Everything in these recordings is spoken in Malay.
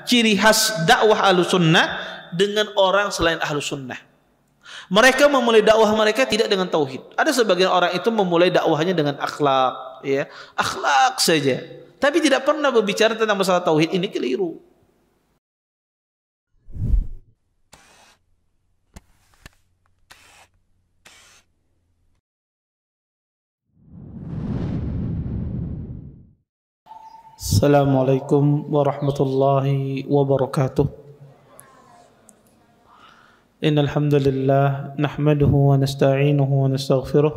ciri khas dakwah Ahlussunnah dengan orang selain Ahlussunnah. Mereka memulai dakwah mereka tidak dengan tauhid. Ada sebagian orang itu memulai dakwahnya dengan akhlak, ya, akhlak saja. Tapi tidak pernah berbicara tentang masalah tauhid. Ini keliru. Assalamualaikum warahmatullahi wabarakatuh. Innal hamdalillah nahmaduhu wa nasta'inuhu wa nastaghfiruh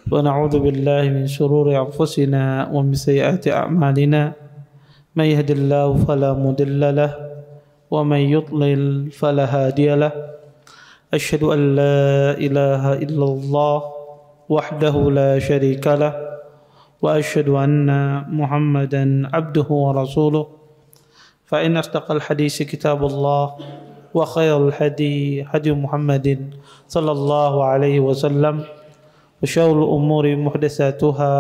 wa na'udzu billahi min shururi anfusina wa min sayyiati a'malina. May yahdihillahu fala mudilla lahu wa may yudlil fala hadiya lahu. Asyhadu an la ilaha illallah wahdahu la syarika lahu وأشهد أن محمدا عبده ورسوله فإن أصدق الحديث كتاب الله وخير الهدي هدي محمد صلى الله عليه وسلم وشر الأمور محدثاتها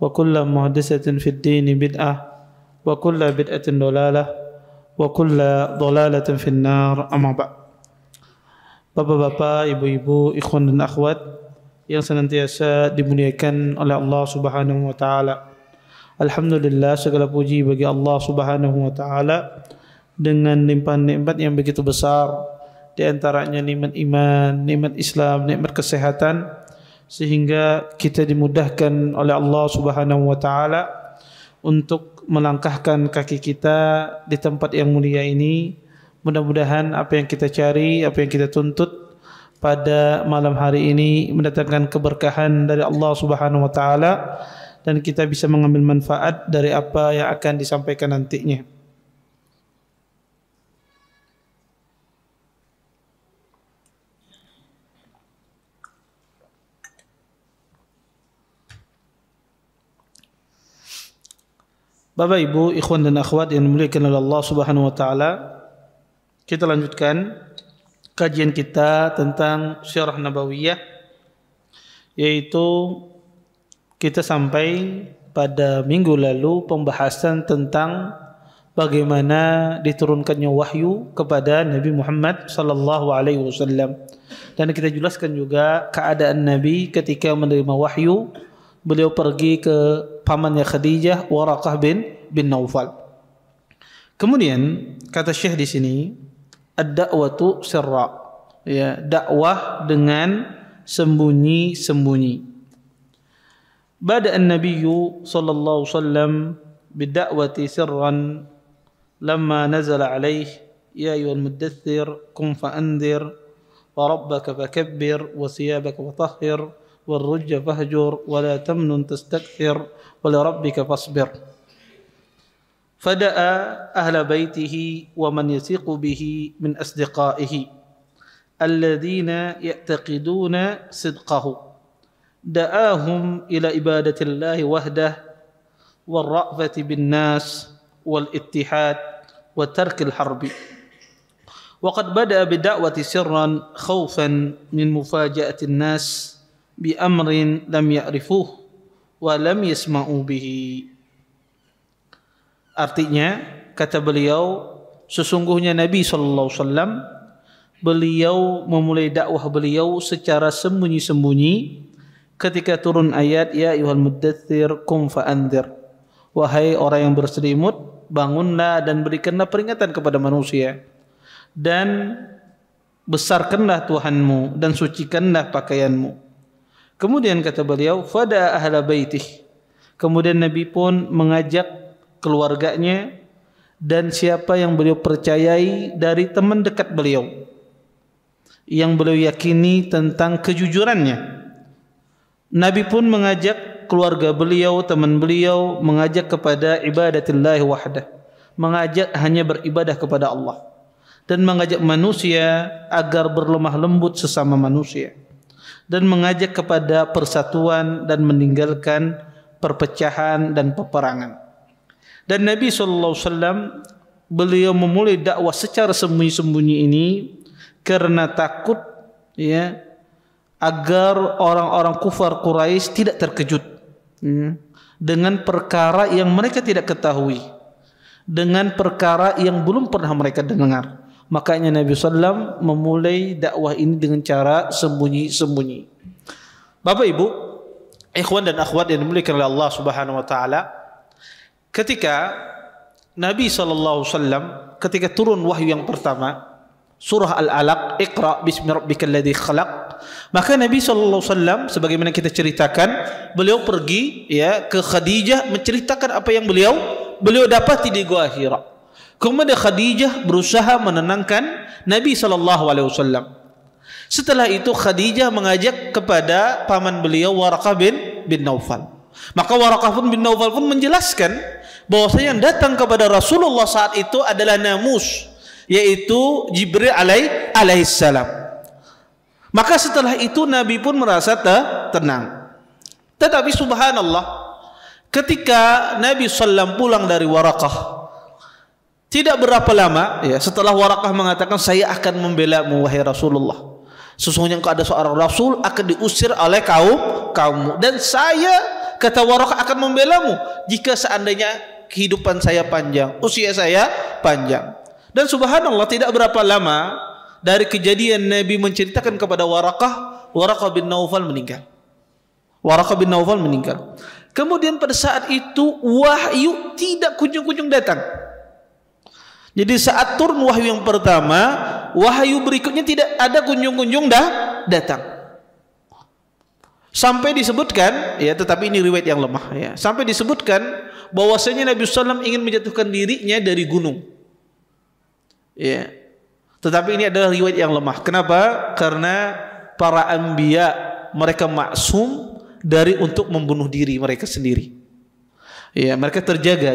وكل محدثة في الدين بدعة وكل بدعة ضلالة وكل ضلالة في النار أما بعد. Bapak-bapak, ibu-ibu, ikhwan dan akhwat yang senantiasa dimuliakan oleh Allah Subhanahu wa taala. Alhamdulillah, segala puji bagi Allah Subhanahu wa taala dengan limpahan nikmat yang begitu besar, di antaranya nikmat iman, nikmat Islam, nikmat kesehatan, sehingga kita dimudahkan oleh Allah Subhanahu wa taala untuk melangkahkan kaki kita di tempat yang mulia ini. Mudah-mudahan apa yang kita cari, apa yang kita tuntut pada malam hari ini mendatangkan keberkahan dari Allah Subhanahu wa taala dan kita bisa mengambil manfaat dari apa yang akan disampaikan nantinya. Bapak, Ibu, ikhwan dan akhwat yang dimuliakan oleh Allah Subhanahu wa taala, kita lanjutkan kajian kita tentang Sirah Nabawiyah, yaitu kita sampai pada minggu lalu pembahasan tentang bagaimana diturunkannya wahyu kepada Nabi Muhammad sallallahu alaihi wasallam, dan kita jelaskan juga keadaan Nabi ketika menerima wahyu. Beliau pergi ke pamannya Khadijah, Waraqah bin Naufal. Kemudian kata Syekh di sini, ad-da'watu sirra, ya, dakwah dengan sembunyi-sembunyi. Bada an-nabiyyu sallallahu alaihi wasallam bid-da'wati sirran lamma nazala alaihi ya ayyuhal muddaththir qum fa'anzir wa rabbaka fakabbir wa thiyabaka fatahhir wal rujza fahjur wa la tamnun tastakthir wa li rabbika fasbir. فدعا أهل بيته ومن يثق به من أصدقائه الذين يعتقدون صدقه دعاهم إلى عبادة الله وحده والرأفة بالناس والاتحاد وترك الحرب. وقد بدأ بدعوة سرا خوفا من مفاجأة الناس بأمر لم يعرفوه ولم يسمعوا به. Artinya, kata beliau, sesungguhnya Nabi SAW, beliau memulai dakwah beliau secara sembunyi-sembunyi ketika turun ayat ya ayyuhal muddaththir qum fa'anzir, wahai orang yang berselimut, bangunlah dan berikanlah peringatan kepada manusia, dan besarkanlah Tuhanmu dan sucikanlah pakaianmu. Kemudian kata beliau, fada ahla baitih, kemudian Nabi pun mengajak keluarganya dan siapa yang beliau percayai dari teman dekat beliau yang beliau yakini tentang kejujurannya. Nabi pun mengajak keluarga beliau, teman beliau, mengajak kepada ibadatillahi wahdah, mengajak hanya beribadah kepada Allah, dan mengajak manusia agar berlemah lembut sesama manusia, dan mengajak kepada persatuan dan meninggalkan perpecahan dan peperangan. Dan Nabi SAW, beliau memulai dakwah secara sembunyi-sembunyi ini karena takut, ya, agar orang-orang kufar Quraisy tidak terkejut dengan perkara yang mereka tidak ketahui. dengan perkara yang belum pernah mereka dengar. Makanya Nabi SAW memulai dakwah ini dengan cara sembunyi-sembunyi. Bapak Ibu, ikhwan dan akhwat yang dimuliakan oleh Allah Subhanahu wa taala, ketika Nabi SAW ketika turun wahyu yang pertama, surah Al-Alaq, Iqra bismi rabbikal ladzi khalaq, maka Nabi SAW sebagaimana kita ceritakan, beliau pergi ke Khadijah menceritakan apa yang beliau dapati di Gua Hira. Kemudian Khadijah berusaha menenangkan Nabi SAW. Setelah itu Khadijah mengajak kepada paman beliau Waraqah bin Naufal. Maka Waraqah bin Naufal pun menjelaskan bahwasanya yang datang kepada Rasulullah saat itu adalah namus, yaitu Jibril alaihissalam. Maka setelah itu Nabi pun merasa tenang. Tetapi subhanallah, ketika Nabi SAW pulang dari Waraqah, tidak berapa lama setelah Waraqah mengatakan, saya akan membela-Mu wahai Rasulullah. Sesungguhnya engkau ada seorang Rasul akan diusir oleh kaummu, dan saya, kata Waraqah, akan membela-Mu jika seandainya kehidupan saya panjang, usia saya panjang. Dan subhanallah, tidak berapa lama dari kejadian Nabi menceritakan kepada Waraqah bin Naufal meninggal. Waraqah bin Naufal meninggal. Kemudian pada saat itu wahyu tidak kunjung-kunjung datang. Jadi saat turun wahyu yang pertama, wahyu berikutnya tidak ada kunjung-kunjung datang. Sampai disebutkan, tetapi ini riwayat yang lemah, sampai disebutkan bahwasanya Nabi SAW ingin menjatuhkan dirinya dari gunung. Tetapi ini adalah riwayat yang lemah. Kenapa? Karena para anbiya mereka maksum dari untuk membunuh diri mereka sendiri. Mereka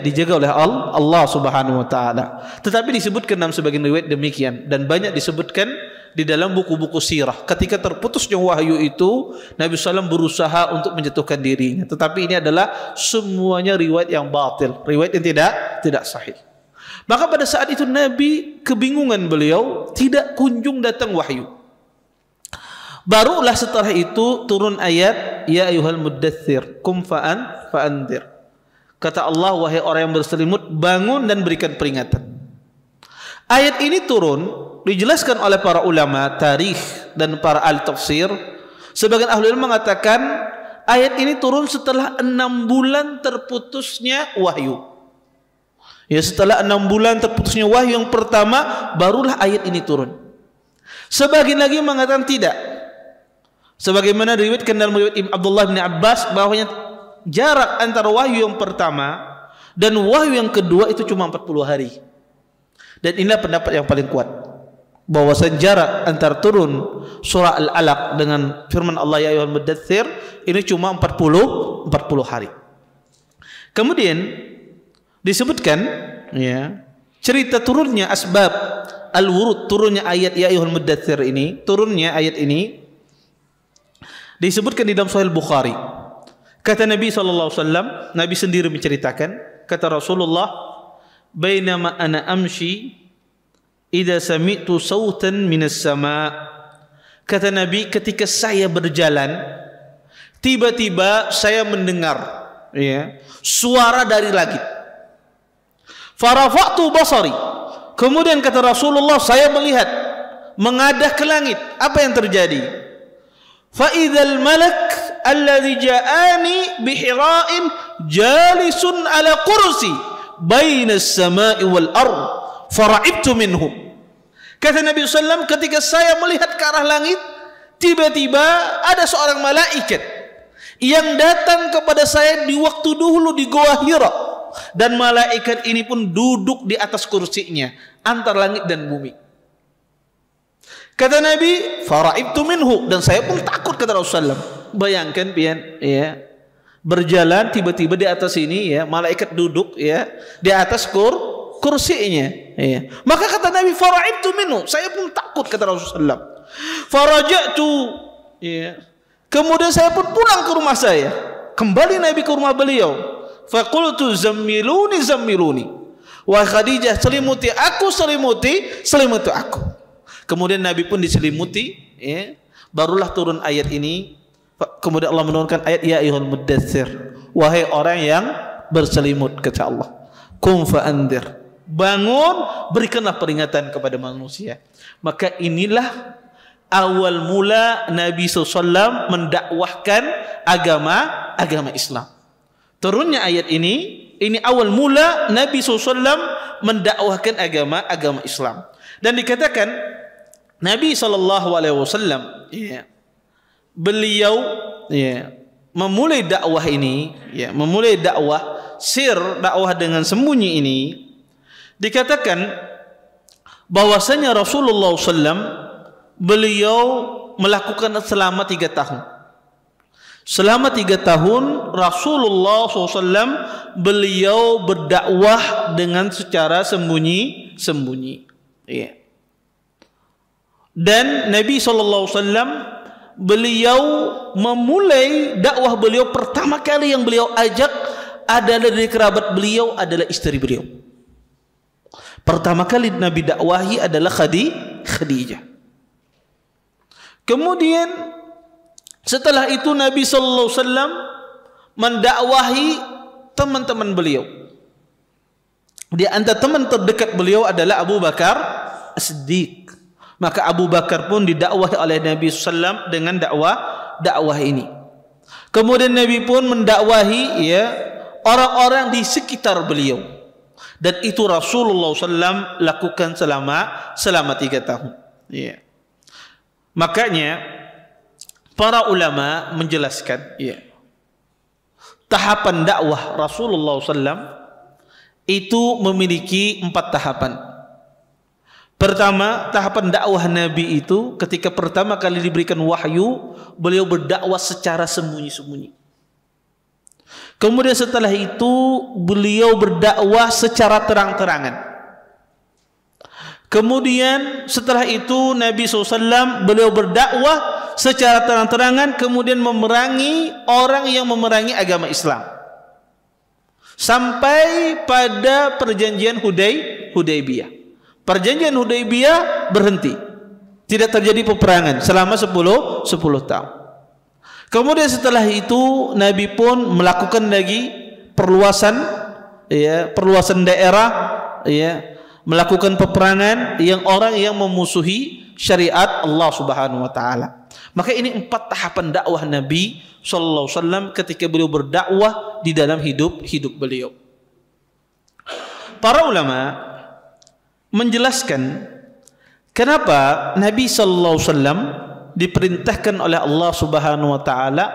dijaga oleh Allah Subhanahu wa taala. Tetapi disebutkan dalam sebagian riwayat demikian, dan banyak disebutkan di dalam buku-buku sirah. Ketika terputusnya wahyu itu, Nabi SAW berusaha untuk menjatuhkan dirinya. Tetapi ini adalah semuanya riwayat yang batil, riwayat yang tidak sahih. Maka pada saat itu Nabi kebingungan, beliau tidak kunjung datang wahyu. Barulah setelah itu turun ayat, ya ayyuhal muddatsir qum fa'anzir. Kata Allah, wahai orang yang berselimut, bangun dan berikan peringatan. Ayat ini turun, dijelaskan oleh para ulama tarikh dan para ahli tafsir. Sebagian ahli ilmu mengatakan ayat ini turun setelah 6 bulan terputusnya wahyu. Setelah 6 bulan terputusnya wahyu yang pertama, barulah ayat ini turun. Sebagian lagi mengatakan tidak. Sebagaimana diriwayatkan dalam riwayat Abdullah bin Abbas, bahwasanya jarak antara wahyu yang pertama dan wahyu yang kedua itu cuma 40 hari. Dan inilah pendapat yang paling kuat, bahwasanya jarak antara turun surah Al-Alaq dengan firman Allah ya ayyuhal muddatsir ini cuma 40 hari. Kemudian disebutkan cerita turunnya asbab al-wurud, turunnya ayat ya ayyuhal muddatsir ini, turunnya ayat ini disebutkan di dalam Sahih Bukhari. Kata Nabi SAW, Nabi sendiri menceritakan, kata Rasulullah, bainama ana amshi idza sami'tu sautan minas sama. Kata Nabi, ketika saya berjalan, tiba-tiba saya mendengar suara dari langit. Farafa'tu basari. Kemudian kata Rasulullah, saya melihat, mengadah ke langit. Apa yang terjadi? Fa idzal malak alladhi ja'ani bihira'in jalisun ala kursi baina as-sama'i wal ard fara'ibtu minhu. Kata Nabi SAW, ketika saya melihat ke arah langit, tiba-tiba ada seorang malaikat yang datang kepada saya di waktu dulu di Gua Hira, dan malaikat ini pun duduk di atas kursinya antara langit dan bumi. Kata Nabi, fara'ibtu minhu, dan saya pun takut, kata Rasulullah. Bayangkan pian, berjalan tiba-tiba di atas ini malaikat duduk di atas kursinya. Maka kata Nabi, fara'ibtu minhu, saya pun takut, kata Rasulullah. Faraja'tu, kemudian saya pun pulang ke rumah saya. Kembali Nabi ke rumah beliau. Faqultu zammiluni. Wahai Khadijah, selimuti aku, selimuti aku. Kemudian Nabi pun diselimuti, barulah turun ayat ini. Kemudian Allah menurunkan ayat ya ayyuhal muddatsir, wahai orang yang berselimut, kata Allah. Qum fa'andir. Bangun, berikanlah peringatan kepada manusia. Maka inilah awal mula Nabi SAW mendakwahkan agama Islam. Turunnya ayat ini awal mula Nabi SAW mendakwahkan agama Islam. Dan dikatakan Nabi SAW beliau memulai dakwah ini, memulai dakwah dakwah dengan sembunyi ini, dikatakan bahwasanya Rasulullah SAW beliau melakukan selama 3 tahun. Selama 3 tahun Rasulullah SAW beliau berdakwah dengan secara sembunyi-sembunyi. Dan Nabi SAW beliau memulai dakwah beliau pertama kali yang beliau ajak adalah dari kerabat beliau, adalah istri beliau. Pertama kali Nabi dakwahi adalah Khadijah. Kemudian setelah itu Nabi sallallahu alaihi wasallam mendakwahi teman-teman beliau. Di antara teman terdekat beliau adalah Abu Bakar As-Siddiq. Maka Abu Bakar pun didakwahi oleh Nabi sallallahu alaihi wasallam dengan dakwah ini. Kemudian Nabi pun mendakwahi orang-orang di sekitar beliau. Dan itu Rasulullah SAW lakukan selama 3 tahun. Makanya para ulama menjelaskan tahapan dakwah Rasulullah SAW itu memiliki 4 tahapan. Pertama, tahapan dakwah Nabi itu ketika pertama kali diberikan wahyu, beliau berdakwah secara sembunyi-sembunyi. Kemudian setelah itu beliau berdakwah secara terang-terangan. Kemudian setelah itu Nabi SAW beliau berdakwah secara terang-terangan, kemudian memerangi orang yang memerangi agama Islam. Sampai pada perjanjian Hudaybiyah. Perjanjian Hudaybiyah berhenti. Tidak terjadi peperangan selama 10 tahun. Kemudian setelah itu Nabi pun melakukan lagi perluasan daerah, melakukan peperangan yang orang yang memusuhi syariat Allah Subhanahu wa taala. Maka ini 4 tahapan dakwah Nabi sallallahu alaihi wasallam ketika beliau berdakwah di dalam hidup beliau. Para ulama menjelaskan kenapa Nabi sallallahu alaihi wasallam diperintahkan oleh Allah Subhanahu wa taala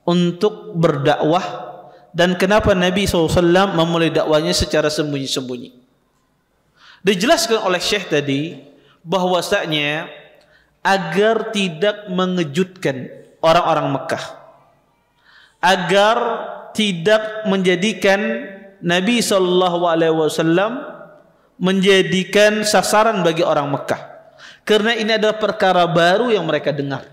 untuk berdakwah dan kenapa Nabi SAW memulai dakwahnya secara sembunyi-sembunyi. Dijelaskan oleh Syekh tadi bahwasanya agar tidak mengejutkan orang-orang Mekah, agar tidak menjadikan Nabi SAW menjadikan sasaran bagi orang Mekah. Karena ini adalah perkara baru yang mereka dengar.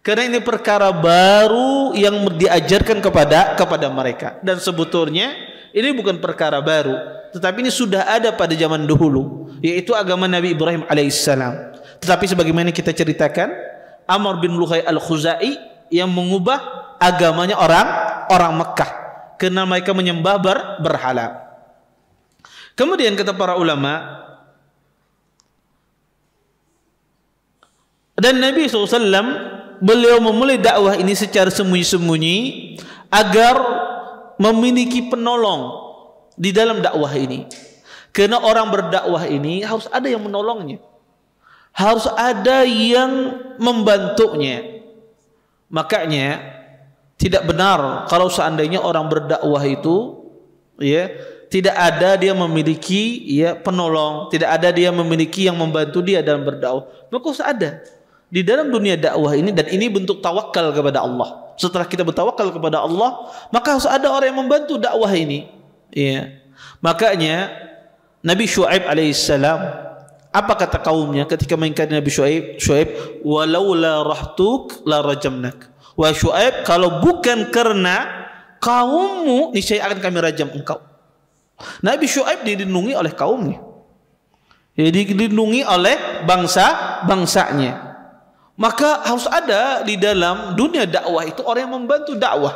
Karena ini perkara baru yang diajarkan kepada mereka. Dan sebetulnya ini bukan perkara baru, tetapi ini sudah ada pada zaman dahulu, yaitu agama Nabi Ibrahim alaihissalam. Tetapi sebagaimana kita ceritakan, Amr bin Luhai al-Khuzai yang mengubah agamanya orang Mekah karena mereka menyembah berhala. Kemudian kata para ulama, dan Nabi SAW beliau memulai dakwah ini secara sembunyi-sembunyi agar memiliki penolong di dalam dakwah ini. Karena orang berdakwah ini harus ada yang menolongnya, harus ada yang membantunya. Makanya tidak benar kalau seandainya orang berdakwah itu tidak ada dia memiliki penolong, tidak ada dia memiliki yang membantu dia dalam berdakwah. Maka harus ada di dalam dunia dakwah ini, dan ini bentuk tawakal kepada Allah. Setelah kita bertawakal kepada Allah, maka harus ada orang yang membantu dakwah ini. Makanya Nabi Syuaib alaihissalam, apa kata kaumnya ketika mengingkari Nabi Syuaib? Walaula rahtuk la rajamnak. Wahai Syuaib, kalau bukan karena kaummu, niscaya akan kami rajam engkau. Nabi Syuaib dilindungi oleh kaumnya, dilindungi oleh bangsanya. Maka harus ada di dalam dunia dakwah itu orang yang membantu dakwah,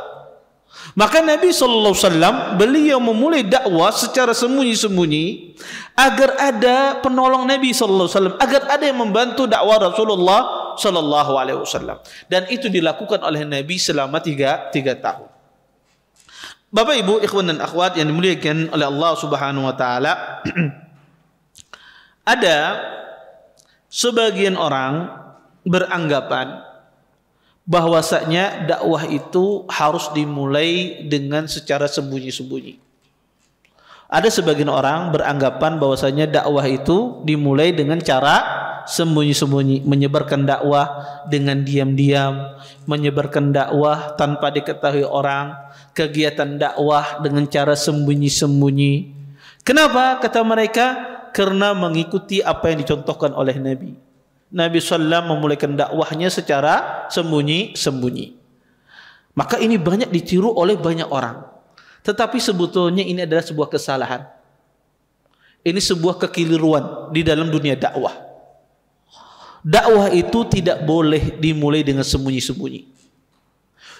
Maka Nabi sallallahu alaihi wasallam beliau memulai dakwah secara sembunyi-sembunyi agar ada penolong Nabi sallallahu alaihi wasallam, agar ada yang membantu dakwah Rasulullah sallallahu alaihi wasallam. Dan itu dilakukan oleh Nabi selama tiga tahun. Bapak Ibu, ikhwan dan akhwat yang dimuliakan oleh Allah Subhanahu wa taala, ada sebagian orang beranggapan bahwasanya dakwah itu harus dimulai dengan secara sembunyi-sembunyi. Ada sebagian orang beranggapan bahwasanya dakwah itu dimulai dengan cara sembunyi-sembunyi, menyebarkan dakwah dengan diam-diam, menyebarkan dakwah tanpa diketahui orang, kegiatan dakwah dengan cara sembunyi-sembunyi. Kenapa? Kata mereka, karena mengikuti apa yang dicontohkan oleh Nabi. Nabi SAW memulaikan dakwahnya secara sembunyi-sembunyi. Maka ini banyak ditiru oleh banyak orang. Tetapi sebetulnya ini adalah sebuah kesalahan. Ini sebuah kekeliruan di dalam dunia dakwah. Dakwah itu tidak boleh dimulai dengan sembunyi-sembunyi.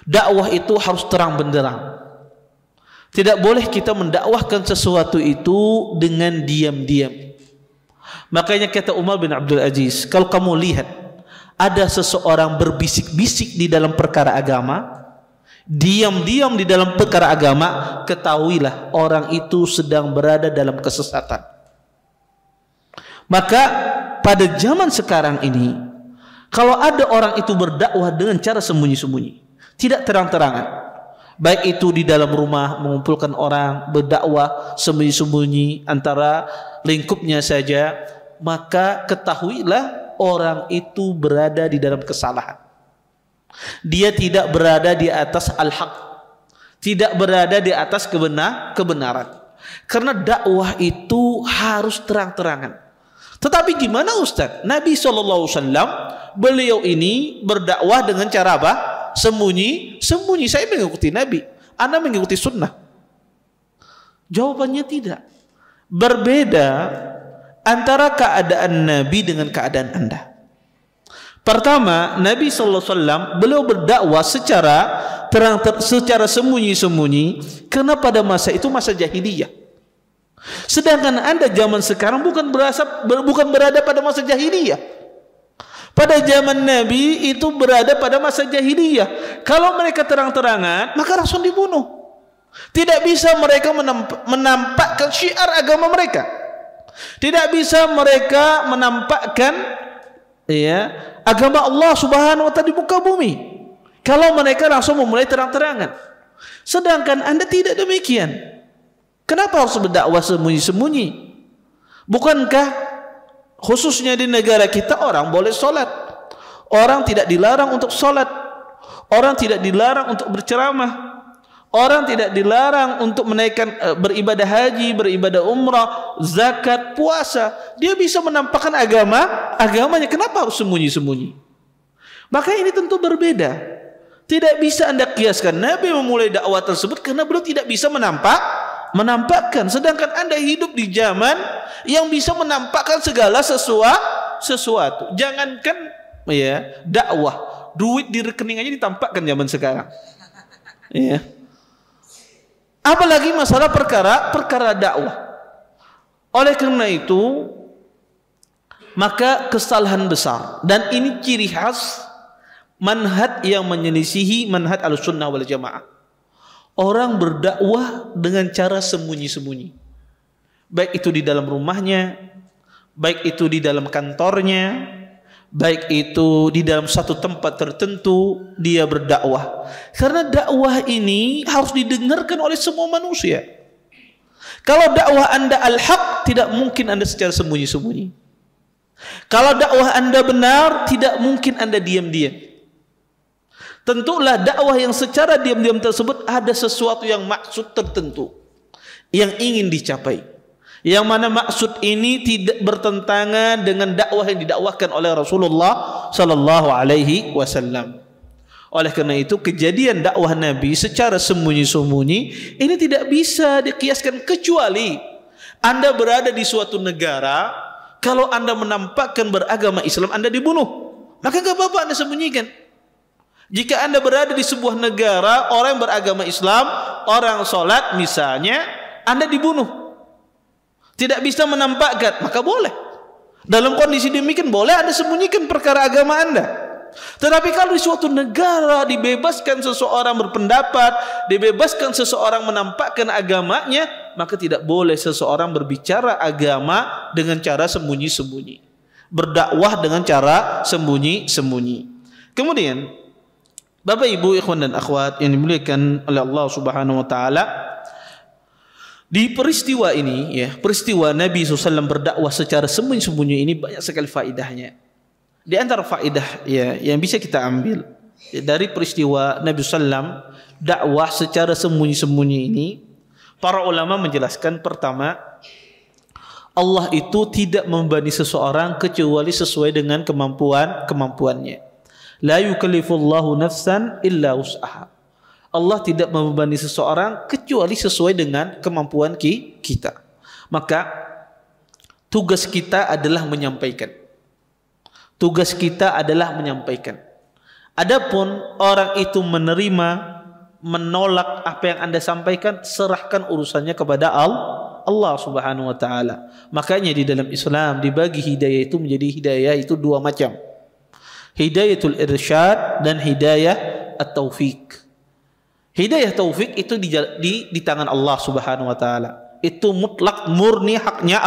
Dakwah itu harus terang benderang. Tidak boleh kita mendakwahkan sesuatu itu dengan diam-diam. Makanya kata Umar bin Abdul Aziz, kalau kamu lihat ada seseorang berbisik-bisik di dalam perkara agama, diam-diam di dalam perkara agama, ketahuilah orang itu sedang berada dalam kesesatan. Maka pada zaman sekarang ini, kalau ada orang itu berdakwah dengan cara sembunyi-sembunyi, tidak terang-terangan, baik itu di dalam rumah mengumpulkan orang berdakwah sembunyi-sembunyi antara lingkupnya saja, maka ketahuilah orang itu berada di dalam kesalahan. Dia tidak berada di atas al-haq, tidak berada di atas kebenaran. Karena dakwah itu harus terang-terangan. Tetapi gimana Ustaz? Nabi SAW beliau ini berdakwah dengan cara apa? Sembunyi. Saya mengikuti Nabi, Anda mengikuti sunnah. Jawabannya tidak. Berbeda antara keadaan Nabi dengan keadaan Anda. Pertama, Nabi SAW beliau berdakwah secara sembunyi-sembunyi karena pada masa itu masa jahiliyah. Sedangkan Anda zaman sekarang bukan berada pada masa jahiliyah. Pada zaman Nabi itu berada pada masa jahiliyah. Kalau mereka terang-terangan, maka langsung dibunuh. Tidak bisa mereka menampakkan syiar agama mereka. Tidak bisa mereka menampakkan agama Allah Subhanahu wa taala di muka bumi. Kalau mereka langsung memulai terang-terangan. Sedangkan Anda tidak demikian. Kenapa harus berdakwah sembunyi-sembunyi? Bukankah khususnya di negara kita orang boleh solat, orang tidak dilarang untuk solat, orang tidak dilarang untuk berceramah, orang tidak dilarang untuk menaikkan beribadah haji, beribadah umrah, zakat, puasa. Dia bisa menampakkan agamanya. Kenapa harus sembunyi-sembunyi? Maka ini tentu berbeda. Tidak bisa Anda kiaskan Nabi memulai dakwah tersebut karena beliau tidak bisa menampakkan. Sedangkan Anda hidup di zaman yang bisa menampakkan segala sesuatu. Jangankan dakwah, duit di rekening aja ditampakkan zaman sekarang. Apalagi masalah perkara dakwah. Oleh karena itu, maka kesalahan besar, dan ini ciri khas manhaj yang menyelisihi manhaj Ahlussunnah wal Jamaah. Orang berdakwah dengan cara sembunyi-sembunyi. Baik itu di dalam rumahnya, baik itu di dalam kantornya, baik itu di dalam satu tempat tertentu dia berdakwah. Karena dakwah ini harus didengarkan oleh semua manusia. Kalau dakwah Anda al-haq, tidak mungkin Anda secara sembunyi-sembunyi. Kalau dakwah Anda benar, tidak mungkin Anda diam-diam. Tentulah dakwah yang secara diam-diam tersebut ada sesuatu yang maksud tertentu yang ingin dicapai. Yang mana maksud ini tidak bertentangan dengan dakwah yang didakwahkan oleh Rasulullah sallallahu alaihi wasallam. Oleh karena itu, kejadian dakwah Nabi secara sembunyi-sembunyi ini tidak bisa dikiaskan, kecuali Anda berada di suatu negara, kalau Anda menampakkan beragama Islam Anda dibunuh. Maka enggak apa-apa Anda sembunyikan. Jika Anda berada di sebuah negara orang yang beragama Islam, orang sholat misalnya, Anda dibunuh, tidak bisa menampakkan, maka boleh. Dalam kondisi demikian boleh Anda sembunyikan perkara agama Anda. Tetapi kalau di suatu negara dibebaskan seseorang berpendapat, dibebaskan seseorang menampakkan agamanya, maka tidak boleh seseorang berbicara agama dengan cara sembunyi-sembunyi, berdakwah dengan cara sembunyi-sembunyi. Kemudian Bapak Ibu ikhwan dan akhwat yang dimuliakan oleh Allah Subhanahu wa taala, di peristiwa ini ya, peristiwa Nabi SAW berdakwah secara sembunyi-sembunyi ini banyak sekali faedahnya. Di antara faedah ya yang bisa kita ambil ya, dari peristiwa Nabi SAW dakwah secara sembunyi-sembunyi ini, para ulama menjelaskan, pertama, Allah itu tidak membebani seseorang kecuali sesuai dengan kemampuannya. La yukallifullahu nafsan illa wus'aha. Allah tidak membebani seseorang kecuali sesuai dengan kemampuan kita. Maka tugas kita adalah menyampaikan. Tugas kita adalah menyampaikan. Adapun orang itu menerima, menolak apa yang Anda sampaikan, serahkan urusannya kepada Allah Subhanahu wa taala. Makanya di dalam Islam dibagi hidayah itu menjadi hidayah itu dua macam. Hidayatul irsyad dan hidayah at-taufik. Hidayah taufik itu di tangan Allah Subhanahu wa taala. Itu mutlak murni haknya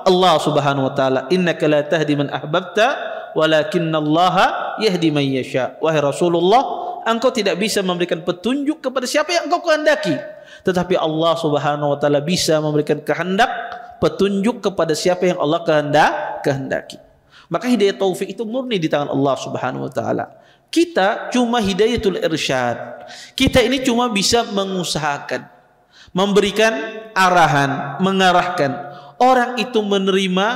Allah Subhanahu wa taala. Innaka la tahdi man ahbabta walakinallaha yahdi man yasha. Wahai Rasulullah, engkau tidak bisa memberikan petunjuk kepada siapa yang engkau kehendaki, tetapi Allah Subhanahu wa taala bisa memberikan kehendak petunjuk kepada siapa yang Allah kehendaki. Maka hidayah taufik itu murni di tangan Allah Subhanahu wa taala. Kita cuma hidayatul irsyad. Kita ini cuma bisa mengusahakan, memberikan arahan, mengarahkan. Orang itu menerima,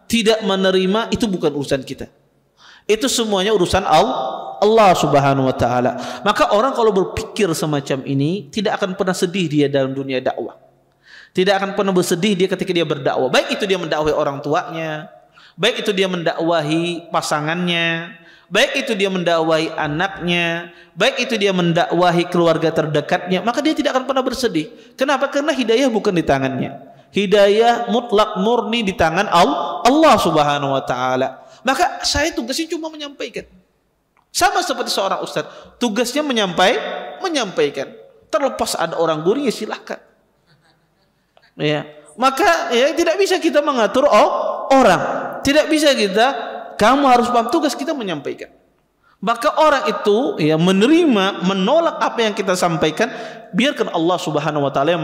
tidak menerima, itu bukan urusan kita. Itu semuanya urusan Allah Subhanahu wa taala. Maka orang kalau berpikir semacam ini tidak akan pernah sedih dia dalam dunia dakwah. Tidak akan pernah bersedih dia ketika dia berdakwah. Baik itu dia mendakwahi orang tuanya, baik itu dia mendakwahi pasangannya, baik itu dia mendakwahi anaknya, baik itu dia mendakwahi keluarga terdekatnya, maka dia tidak akan pernah bersedih. Kenapa? Karena hidayah bukan di tangannya. Hidayah mutlak murni di tangan Allah Subhanahu wa taala. Maka saya tugasnya cuma menyampaikan. Sama seperti seorang ustaz, tugasnya menyampaikan. Terlepas ada orang guru, ya silahkan. Ya. Maka ya tidak bisa kita mengatur orang. Tidak bisa kita, kamu harus paham, tugas kita menyampaikan. Maka orang itu ya menerima, menolak apa yang kita sampaikan, biarkan Allah Subhanahu wa taala yang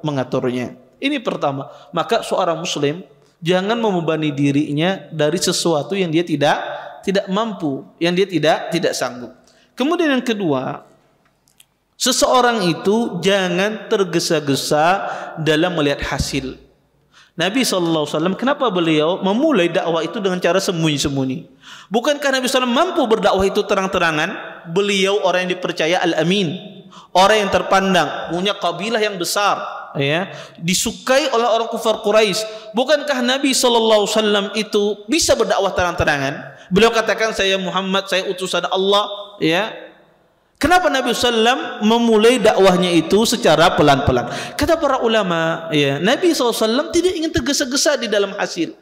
mengaturnya. Ini pertama. Maka seorang muslim jangan membebani dirinya dari sesuatu yang dia tidak mampu, yang dia tidak sanggup. Kemudian yang kedua, seseorang itu jangan tergesa-gesa dalam melihat hasil. Nabi SAW, kenapa beliau memulai dakwah itu dengan cara sembunyi-sembunyi? Bukankah Nabi SAW mampu berdakwah itu terang-terangan? Beliau orang yang dipercaya al-amin, orang yang terpandang, punya kabilah yang besar, ya, disukai oleh orang kufar Quraisy. Bukankah Nabi SAW itu bisa berdakwah terang-terangan? Beliau katakan, saya Muhammad, saya utusan Allah, ya. Kenapa Nabi SAW memulai dakwahnya itu secara pelan-pelan? Kata para ulama, ya, Nabi SAW tidak ingin tergesa-gesa di dalam hasil,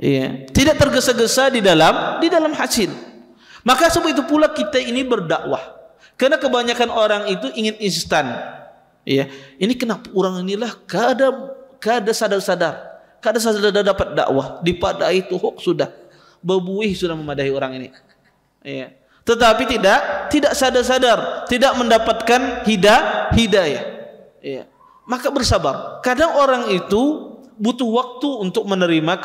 ya, tidak tergesa-gesa di dalam hasil. Maka sebab itu pula kita ini berdakwah, karena kebanyakan orang itu ingin instan. Ya, ini kenapa orang inilah kada sadar-sadar dapat dakwah, dipadai itu sudah berbuih, sudah memadahi orang ini. Ya. Tetapi tidak sadar-sadar, tidak mendapatkan hidayah. Ya. Maka bersabar. Kadang orang itu butuh waktu untuk menerima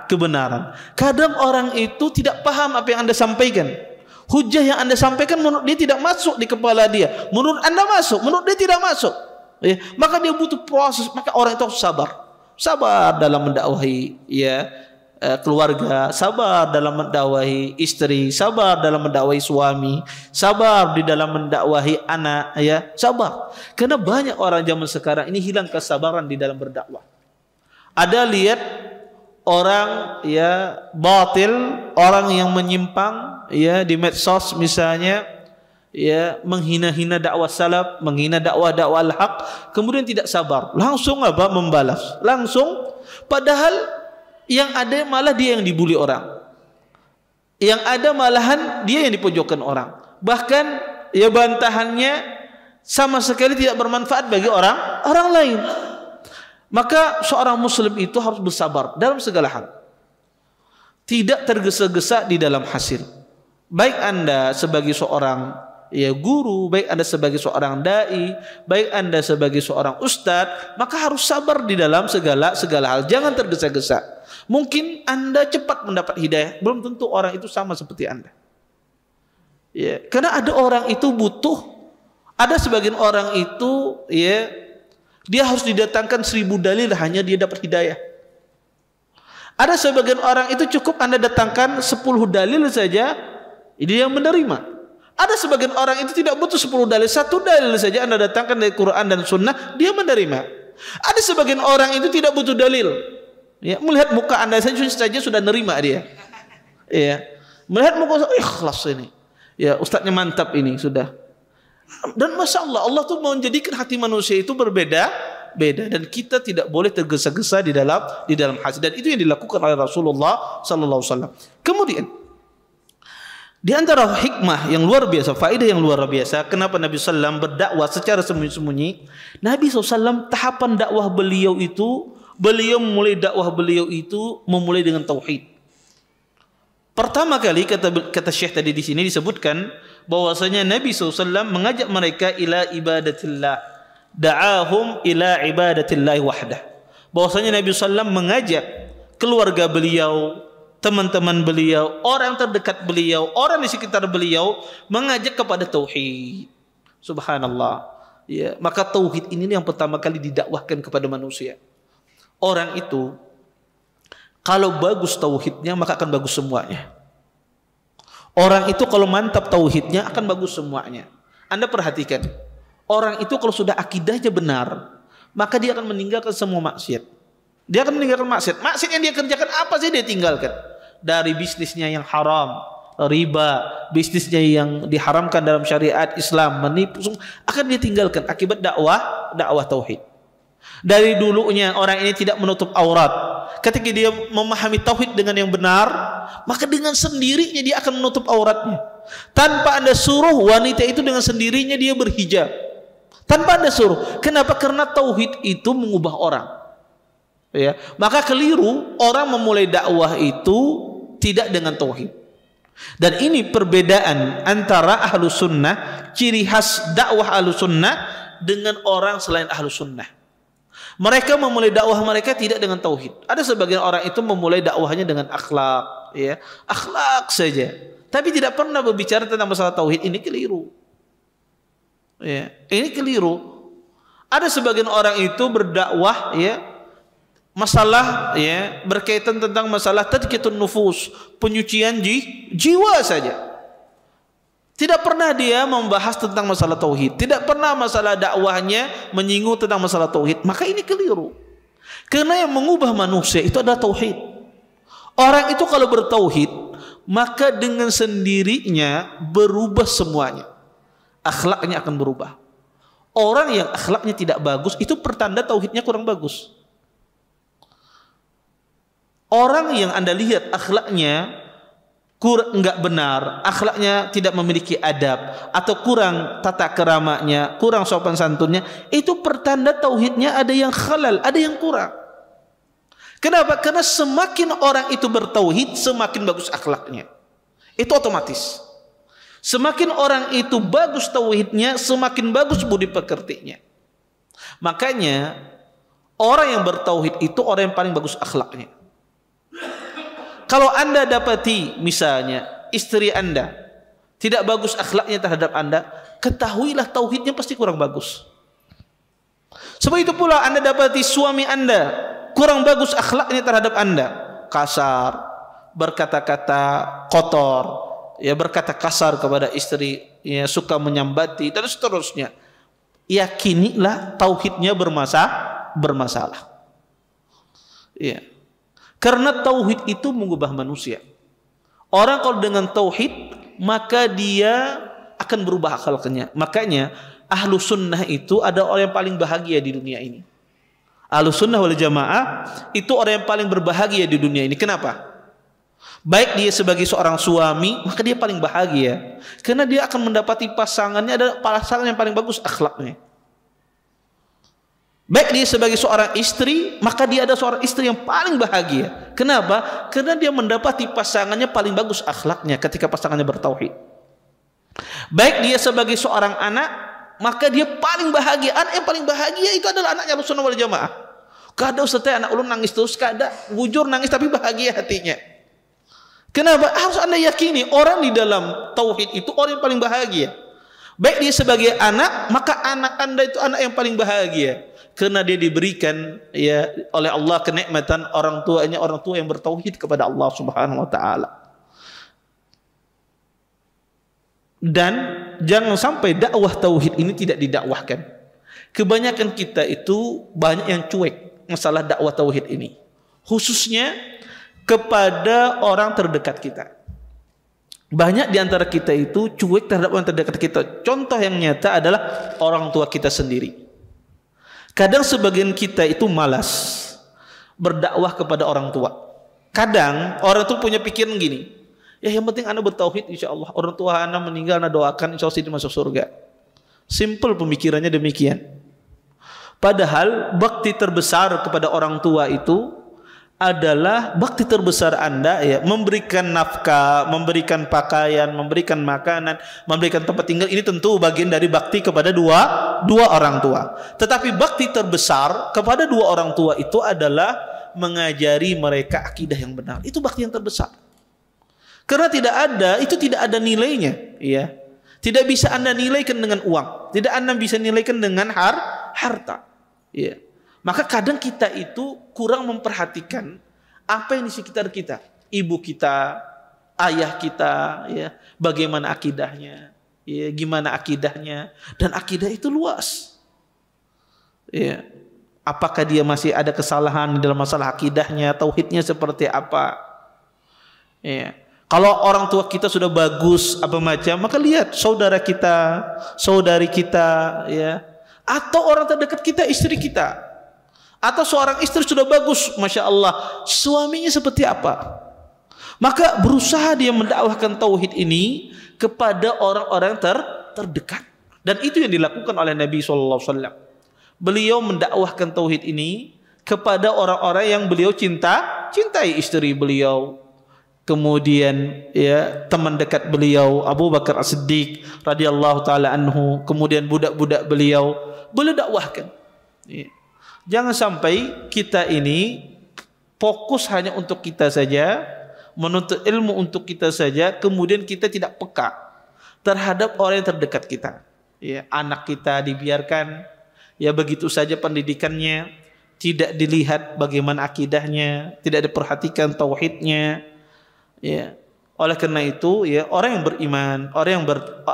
kebenaran. Kadang orang itu tidak paham apa yang Anda sampaikan. Hujah yang Anda sampaikan menurut dia tidak masuk di kepala dia. Menurut Anda masuk, menurut dia tidak masuk. Ya. Maka dia butuh proses. Maka orang itu harus sabar. Sabar dalam mendakwahi, ya, keluarga, sabar dalam mendakwahi istri, sabar dalam mendakwahi suami, sabar di dalam mendakwahi anak, ya, sabar. Karena banyak orang zaman sekarang ini hilang kesabaran di dalam berdakwah. Ada lihat orang ya batil, orang yang menyimpang ya di medsos misalnya, ya menghina-hina dakwah salaf, menghina dakwah-dakwah al-haq, kemudian tidak sabar, langsung apa? Membalas. Langsung, padahal yang ada malah dia yang dibuli orang. Yang ada malahan dia yang dipojokkan orang. Bahkan ya bantahannya sama sekali tidak bermanfaat bagi orang lain. Maka seorang muslim itu harus bersabar dalam segala hal. Tidak tergesa-gesa di dalam hasil. Baik Anda sebagai seorang ya guru, baik Anda sebagai seorang dai, baik Anda sebagai seorang ustadz, maka harus sabar di dalam segala hal. Jangan tergesa-gesa. Mungkin Anda cepat mendapat hidayah, belum tentu orang itu sama seperti Anda. Ya, karena ada orang itu butuh, ada sebagian orang itu ya dia harus didatangkan 1000 dalil hanya dia dapat hidayah. Ada sebagian orang itu cukup Anda datangkan 10 dalil saja dia yang menerima. Ada sebagian orang itu tidak butuh 10 dalil, 1 dalil saja Anda datangkan dari Quran dan Sunnah, dia menerima. Ada sebagian orang itu tidak butuh dalil. Ya, melihat muka Anda saja sudah nerima dia. Ya, melihat muka ikhlas ini. Ya, ustaznya mantap ini sudah. Dan masya Allah, Allah tuh mau menjadikan hati manusia itu berbeda, dan kita tidak boleh tergesa-gesa di dalam hasil. Dan itu yang dilakukan oleh Rasulullah Sallallahu Alaihi Wasallam. Kemudian di antara hikmah yang luar biasa, faedah yang luar biasa, kenapa Nabi SAW berdakwah secara sembunyi-sembunyi? Nabi SAW tahapan dakwah beliau itu, memulai dakwah beliau itu memulai dengan tauhid. Pertama kali kata Syekh tadi di sini disebutkan bahwasanya Nabi SAW mengajak mereka ila ibadatillah, da'ahum ila ibadatillah wahdah. Bahwasanya Nabi SAW mengajak keluarga beliau, teman-teman beliau, orang terdekat beliau, orang di sekitar beliau mengajak kepada tauhid. Subhanallah. Ya, maka tauhid ini yang pertama kali didakwahkan kepada manusia. Orang itu kalau bagus tauhidnya maka akan bagus semuanya. Orang itu kalau mantap tauhidnya akan bagus semuanya. Anda perhatikan, orang itu kalau sudah akidahnya benar, maka dia akan meninggalkan semua maksiat. Dia akan meninggalkan maksiat. Maksiat yang dia kerjakan apa sih dia tinggalkan? Dari bisnisnya yang haram, riba, bisnisnya yang diharamkan dalam syariat Islam, menipu, akan dia tinggalkan akibat dakwah tauhid. Dari dulunya orang ini tidak menutup aurat, ketika dia memahami tauhid dengan yang benar, maka dengan sendirinya dia akan menutup auratnya. Tanpa Anda suruh, wanita itu dengan sendirinya dia berhijab. Tanpa Anda suruh. Kenapa? Karena tauhid itu mengubah orang. Ya, maka keliru orang memulai dakwah itu tidak dengan tauhid. Dan ini perbedaan antara ahlu sunnah, ciri khas dakwah ahlu sunnah dengan orang selain ahlu sunnah. Mereka memulai dakwah mereka tidak dengan tauhid. Ada sebagian orang itu memulai dakwahnya dengan akhlak, ya, akhlak saja. Tapi tidak pernah berbicara tentang masalah tauhid. Ini keliru. Ya, ini keliru. Ada sebagian orang itu berdakwah, ya, masalah, ya, berkaitan tentang masalah tazkiyatun nufus, penyucian jiwa saja. Tidak pernah dia membahas tentang masalah tauhid. Tidak pernah masalah dakwahnya menyinggung tentang masalah tauhid. Maka ini keliru. Karena yang mengubah manusia itu adalah tauhid. Orang itu kalau bertauhid, maka dengan sendirinya berubah semuanya. Akhlaknya akan berubah. Orang yang akhlaknya tidak bagus, itu pertanda tauhidnya kurang bagus. Orang yang Anda lihat akhlaknya kurang enggak benar, akhlaknya tidak memiliki adab, atau kurang tata keramanya, kurang sopan santunnya, itu pertanda tauhidnya ada yang khalal, ada yang kurang. Kenapa? Karena semakin orang itu bertauhid, semakin bagus akhlaknya. Itu otomatis. Semakin orang itu bagus tauhidnya, semakin bagus budi pekertinya. Makanya orang yang bertauhid itu orang yang paling bagus akhlaknya. Kalau Anda dapati misalnya istri Anda tidak bagus akhlaknya terhadap Anda, ketahuilah tauhidnya pasti kurang bagus. Sebab itu pula Anda dapati suami Anda kurang bagus akhlaknya terhadap Anda, kasar, berkata-kata kotor, ya, berkata kasar kepada istri, ya, suka menyambati dan seterusnya. Yakinilah tauhidnya bermasalah. Ya. Karena tauhid itu mengubah manusia. Orang kalau dengan tauhid, maka dia akan berubah akhlaknya. Makanya ahlu sunnah itu ada orang yang paling bahagia di dunia ini. Ahlu sunnah wal jamaah itu orang yang paling berbahagia di dunia ini. Kenapa? Baik dia sebagai seorang suami, maka dia paling bahagia. Karena dia akan mendapati pasangannya adalah pasangan yang paling bagus akhlaknya. Baik dia sebagai seorang istri, maka dia ada seorang istri yang paling bahagia. Kenapa? Karena dia mendapati pasangannya paling bagus akhlaknya ketika pasangannya bertauhid. Baik dia sebagai seorang anak, maka dia paling bahagia. Anak yang paling bahagia itu adalah anaknya Ahlussunnah wal Jamaah. Kadang Ustaz anak ulun nangis terus, kadang bujur nangis tapi bahagia hatinya. Kenapa? Harus Anda yakini orang di dalam tauhid itu orang yang paling bahagia. Baik dia sebagai anak, maka anak Anda itu anak yang paling bahagia. Karena dia diberikan ya oleh Allah kenikmatan orang tuanya, orang tua yang bertauhid kepada Allah Subhanahu wa taala. Dan jangan sampai dakwah tauhid ini tidak didakwahkan. Kebanyakan kita itu banyak yang cuek masalah dakwah tauhid ini. Khususnya kepada orang terdekat kita. Banyak di antara kita itu cuek terhadap orang terdekat kita. Contoh yang nyata adalah orang tua kita sendiri. Kadang sebagian kita itu malas berdakwah kepada orang tua. Kadang orang itu punya pikiran gini, ya yang penting anak bertauhid insya Allah. Orang tua anak meninggal, anak doakan insya Allah masuk surga. Simple pemikirannya demikian. Padahal bakti terbesar kepada orang tua itu adalah bakti terbesar Anda ya, memberikan nafkah, memberikan pakaian, memberikan makanan, memberikan tempat tinggal. Ini tentu bagian dari bakti kepada dua orang tua. Tetapi bakti terbesar kepada dua orang tua itu adalah mengajari mereka akidah yang benar. Itu bakti yang terbesar. Karena itu tidak ada nilainya, ya. Tidak bisa Anda nilaikan dengan uang, tidak Anda bisa nilaikan dengan harta, ya. Maka kadang kita itu kurang memperhatikan apa yang di sekitar kita. Ibu kita, ayah kita, ya, bagaimana akidahnya, ya, gimana akidahnya. Dan akidah itu luas. Ya. Apakah dia masih ada kesalahan dalam masalah akidahnya, tauhidnya seperti apa. Ya. Kalau orang tua kita sudah bagus apa macam, maka lihat saudara kita, saudari kita, ya, atau orang terdekat kita, istri kita. Atau seorang istri sudah bagus, Masya Allah, suaminya seperti apa? Maka berusaha dia mendakwahkan tauhid ini kepada orang-orang terdekat. Dan itu yang dilakukan oleh Nabi SAW. Beliau mendakwahkan tauhid ini kepada orang-orang yang beliau cintai istri beliau. Kemudian ya teman dekat beliau Abu Bakar As-Siddiq radhiyallahu taala anhu, kemudian budak-budak beliau dakwahkan. Ya. Jangan sampai kita ini fokus hanya untuk kita saja, menuntut ilmu untuk kita saja, kemudian kita tidak peka terhadap orang yang terdekat kita. Ya, anak kita dibiarkan ya begitu saja pendidikannya, tidak dilihat bagaimana akidahnya, tidak diperhatikan tauhidnya. Ya. Oleh karena itu, ya orang yang beriman, orang yang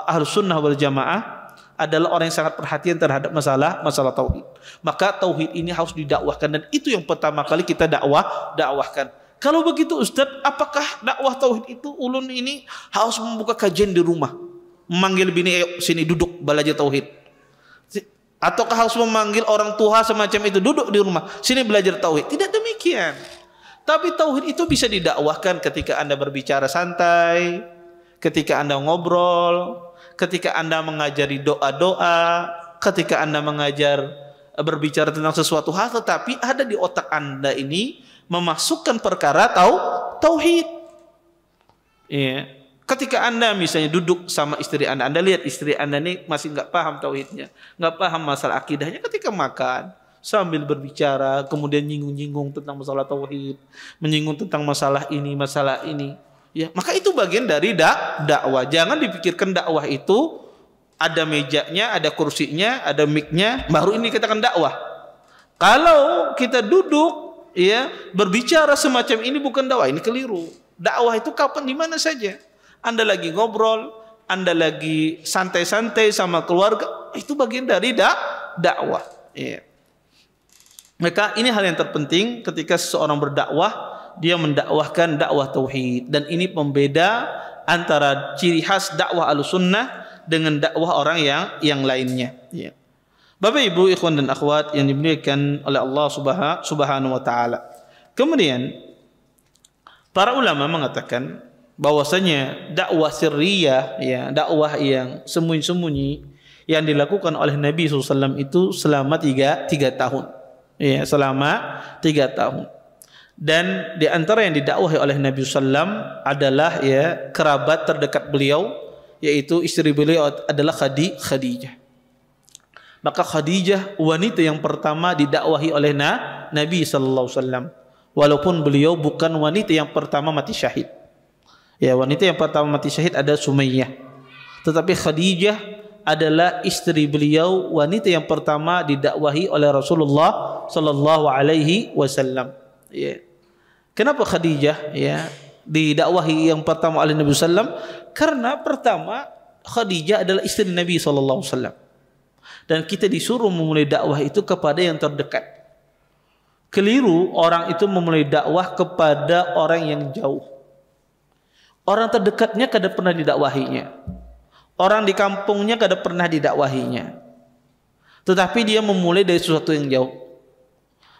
Ahlussunnah wal Jamaah adalah orang yang sangat perhatian terhadap masalah tauhid. Maka tauhid ini harus didakwahkan, dan itu yang pertama kali kita dakwahkan. Kalau begitu Ustaz, apakah dakwah tauhid itu ulun ini harus membuka kajian di rumah, memanggil bini, ayo sini duduk belajar tauhid? Ataukah harus memanggil orang tua semacam itu, duduk di rumah, sini belajar tauhid? Tidak demikian. Tapi tauhid itu bisa didakwahkan ketika Anda berbicara santai, ketika Anda ngobrol, ketika Anda mengajari doa-doa, ketika Anda berbicara tentang sesuatu hal, tetapi ada di otak Anda ini memasukkan perkara tauhid. Ya. Ketika Anda misalnya duduk sama istri Anda lihat istri Anda ini masih nggak paham tauhidnya, nggak paham masalah akidahnya, ketika makan sambil berbicara, kemudian nyinggung-nyinggung tentang masalah tauhid, menyinggung tentang masalah ini. Ya, maka itu bagian dari dakwah. Jangan dipikirkan dakwah itu ada mejanya, ada kursinya, ada mic-nya, baru ini katakan dakwah. Kalau kita duduk ya berbicara semacam ini bukan dakwah, ini keliru. Dakwah itu kapan di mana saja. Anda lagi ngobrol, Anda lagi santai-santai sama keluarga, itu bagian dari dakwah. Ya. Maka ini hal yang terpenting ketika seseorang berdakwah, dia mendakwahkan dakwah tauhid, dan ini pembeda antara ciri khas dakwah Ahlussunnah dengan dakwah orang yang lainnya. Ya. Bapak Ibu, ikhwan dan akhwat yang dimuliakan oleh Allah Subhanahu wa taala. Kemudian para ulama mengatakan bahwasanya dakwah sirriyah, ya, dakwah yang sembunyi-sembunyi yang dilakukan oleh Nabi SAW itu selama tiga tahun. Ya, selama 3 tahun. Dan di antara yang didakwahi oleh Nabi SAW adalah ya kerabat terdekat beliau, yaitu istri beliau adalah Khadijah. Maka Khadijah wanita yang pertama didakwahi oleh Nabi SAW. Walaupun beliau bukan wanita yang pertama mati syahid. Ya, wanita yang pertama mati syahid ada Sumayyah. Tetapi Khadijah adalah istri beliau, wanita yang pertama didakwahi oleh Rasulullah sallallahu alaihi wasallam. Ya. Kenapa Khadijah ya didakwahi yang pertama oleh Nabi sallam? Karena pertama Khadijah adalah istri Nabi sallallahu alaihi wasallam. Dan kita disuruh memulai dakwah itu kepada yang terdekat. Keliru orang itu memulai dakwah kepada orang yang jauh. Orang terdekatnya kada pernah didakwahinya. Orang di kampungnya kada pernah didakwahinya. Tetapi dia memulai dari sesuatu yang jauh.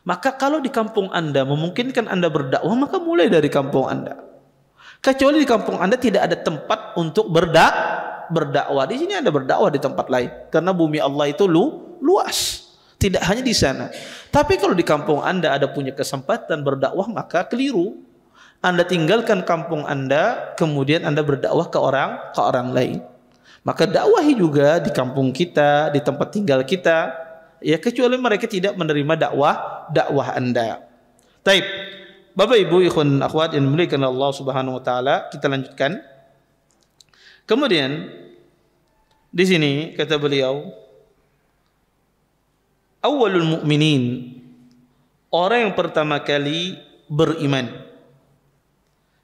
Maka kalau di kampung Anda memungkinkan Anda berdakwah, maka mulai dari kampung Anda. Kecuali di kampung Anda tidak ada tempat untuk berdakwah. Di sini Anda berdakwah di tempat lain. Karena bumi Allah itu luas. Tidak hanya di sana. Tapi kalau di kampung Anda ada punya kesempatan berdakwah, maka keliru. Anda tinggalkan kampung Anda, kemudian Anda berdakwah ke orang lain. Maka dakwahi juga di kampung kita, di tempat tinggal kita, ya, kecuali mereka tidak menerima dakwah Anda. Taib. Bapak Ibu, ikhwan akhwat yang dimuliakan Allah Subhanahu wa taala, kita lanjutkan. Kemudian di sini kata beliau, awwalul mu'minin, orang yang pertama kali beriman.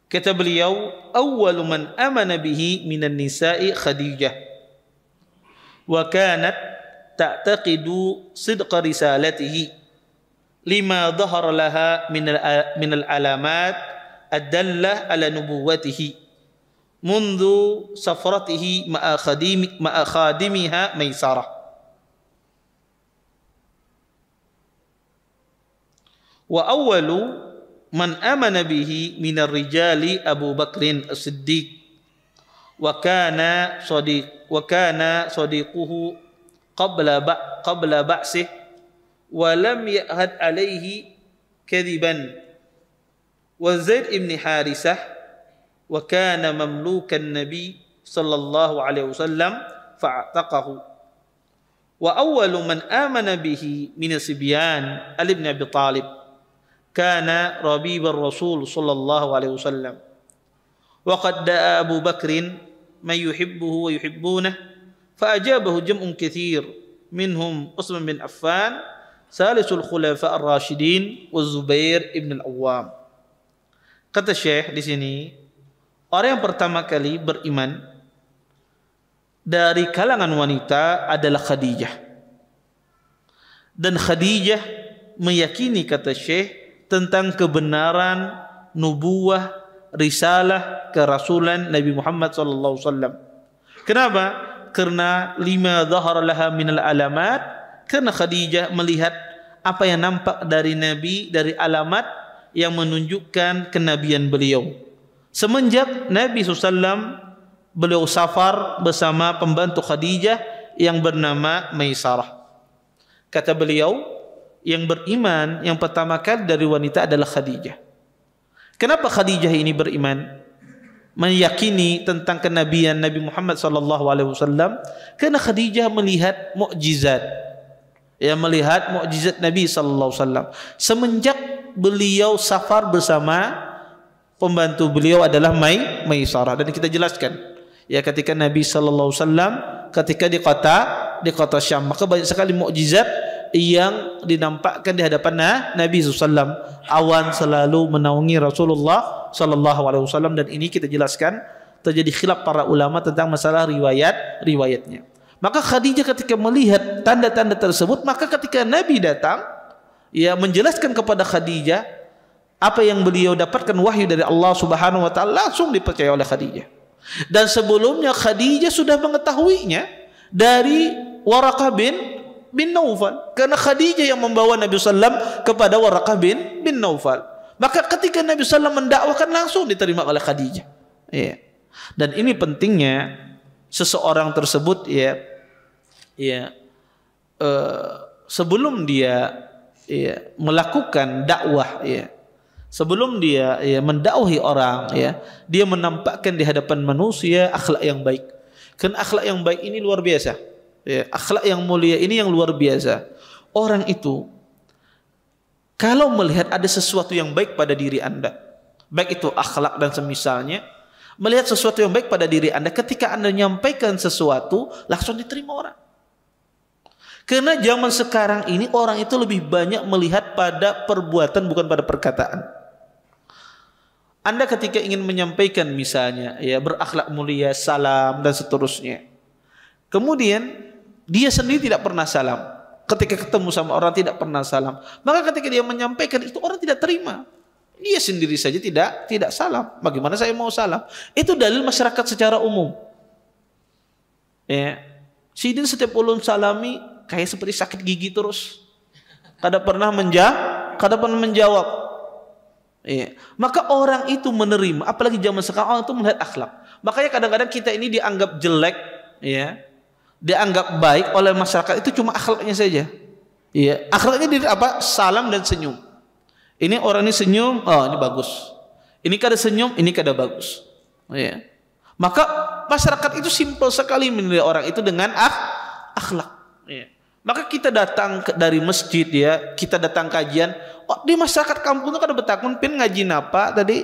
Kata beliau, awwalu man amana bihi minan nisa'i Khadijah. Wa kanat ta'taqidu sidqa risalatihi lima dhahara laha min al-alamat ad-dallah ala nubuwwatihi mundu safratihi ma'a khadimiha Maisarah. Wa awwalu man amana bihi minar rijali Abu Bakrin As-Siddiq wa kana sadiquhu qabla ba'sih wa lam ya'had alayhi kadiban, wa Zaid ibn Harisah wa kana mamlukan Nabi sallallahu alaihi wasallam fa'taqahu. Wa awwalu man amana bihi min as-sibyan Ali ibn Abi Talib kana rabib ar-rasul sallallahu alaihi wasallam wa qad da'a Abu Bakrin man yuhibbuhu wa yuhibbunah fa ajabahu jam'un katsir minhum Utsman bin Affan salisul khulafa ar-rasyidin wa Zubair ibn al-Awwam. Kata Syekh di sini, orang yang pertama kali beriman dari kalangan wanita adalah Khadijah. Dan Khadijah meyakini, kata Syekh, tentang kebenaran nubuwah, risalah, kerasulan Nabi Muhammad sallallahu alaihi wasallam. Kenapa? Karena lima dhahara laha minal alamat, karena Khadijah melihat apa yang nampak dari Nabi, dari alamat yang menunjukkan kenabian beliau. Semenjak Nabi SAW beliau safar bersama pembantu Khadijah yang bernama Maisarah. Kata beliau, yang beriman yang pertama kali dari wanita adalah Khadijah. Kenapa Khadijah ini beriman? Meyakini tentang kenabian Nabi Muhammad SAW. Karena Khadijah melihat mukjizat. Ya, melihat mukjizat Nabi SAW. Semenjak beliau safar bersama pembantu beliau adalah Maisarah. Dan kita jelaskan, ya, ketika Nabi SAW ketika di kota Syam, maka banyak sekali mukjizat yang dinampakkan di hadapan Nabi SAW. Awan selalu menaungi Rasulullah SAW, dan ini kita jelaskan terjadi khilaf para ulama tentang masalah riwayatnya. Maka Khadijah ketika melihat tanda-tanda tersebut, maka ketika Nabi datang, ya, menjelaskan kepada Khadijah apa yang beliau dapatkan wahyu dari Allah Subhanahu wa taala langsung dipercaya oleh Khadijah. Dan sebelumnya Khadijah sudah mengetahuinya dari Waraqah bin Naufal, karena Khadijah yang membawa Nabi sallam kepada Waraqah bin Naufal. Maka ketika Nabi sallam mendakwakan langsung diterima oleh Khadijah. Ya. Dan ini pentingnya seseorang tersebut sebelum dia melakukan dakwah, sebelum dia mendakwahi orang, dia menampakkan di hadapan manusia akhlak yang baik. Karena akhlak yang baik ini luar biasa. Akhlak yang mulia ini yang luar biasa. Orang itu kalau melihat ada sesuatu yang baik pada diri Anda, baik itu akhlak dan semisalnya, melihat sesuatu yang baik pada diri Anda, ketika Anda menyampaikan sesuatu langsung diterima orang. Karena zaman sekarang ini orang itu lebih banyak melihat pada perbuatan bukan pada perkataan. Anda ketika ingin menyampaikan misalnya berakhlak mulia, salam dan seterusnya, kemudian dia sendiri tidak pernah salam, ketika ketemu sama orang tidak pernah salam, maka ketika dia menyampaikan itu orang tidak terima. Dia sendiri saja tidak salam, bagaimana saya mau salam? Itu dalil masyarakat secara umum. Sidin setiap ulun salami kayak seperti sakit gigi terus, kada pernah menjawab. Maka orang itu menerima, apalagi zaman sekarang orang itu melihat akhlak. Makanya kadang-kadang kita ini dianggap jelek, dianggap baik oleh masyarakat itu cuma akhlaknya saja. Akhlaknya dari apa? Salam dan senyum. Ini orang ini senyum, oh ini bagus. Ini kada senyum, ini kada bagus. Maka masyarakat itu simpel sekali menilai orang itu dengan akhlak. Maka kita datang dari masjid, kita datang kajian. Oh, di masyarakat kampung itu kada betakun pin ngaji apa tadi?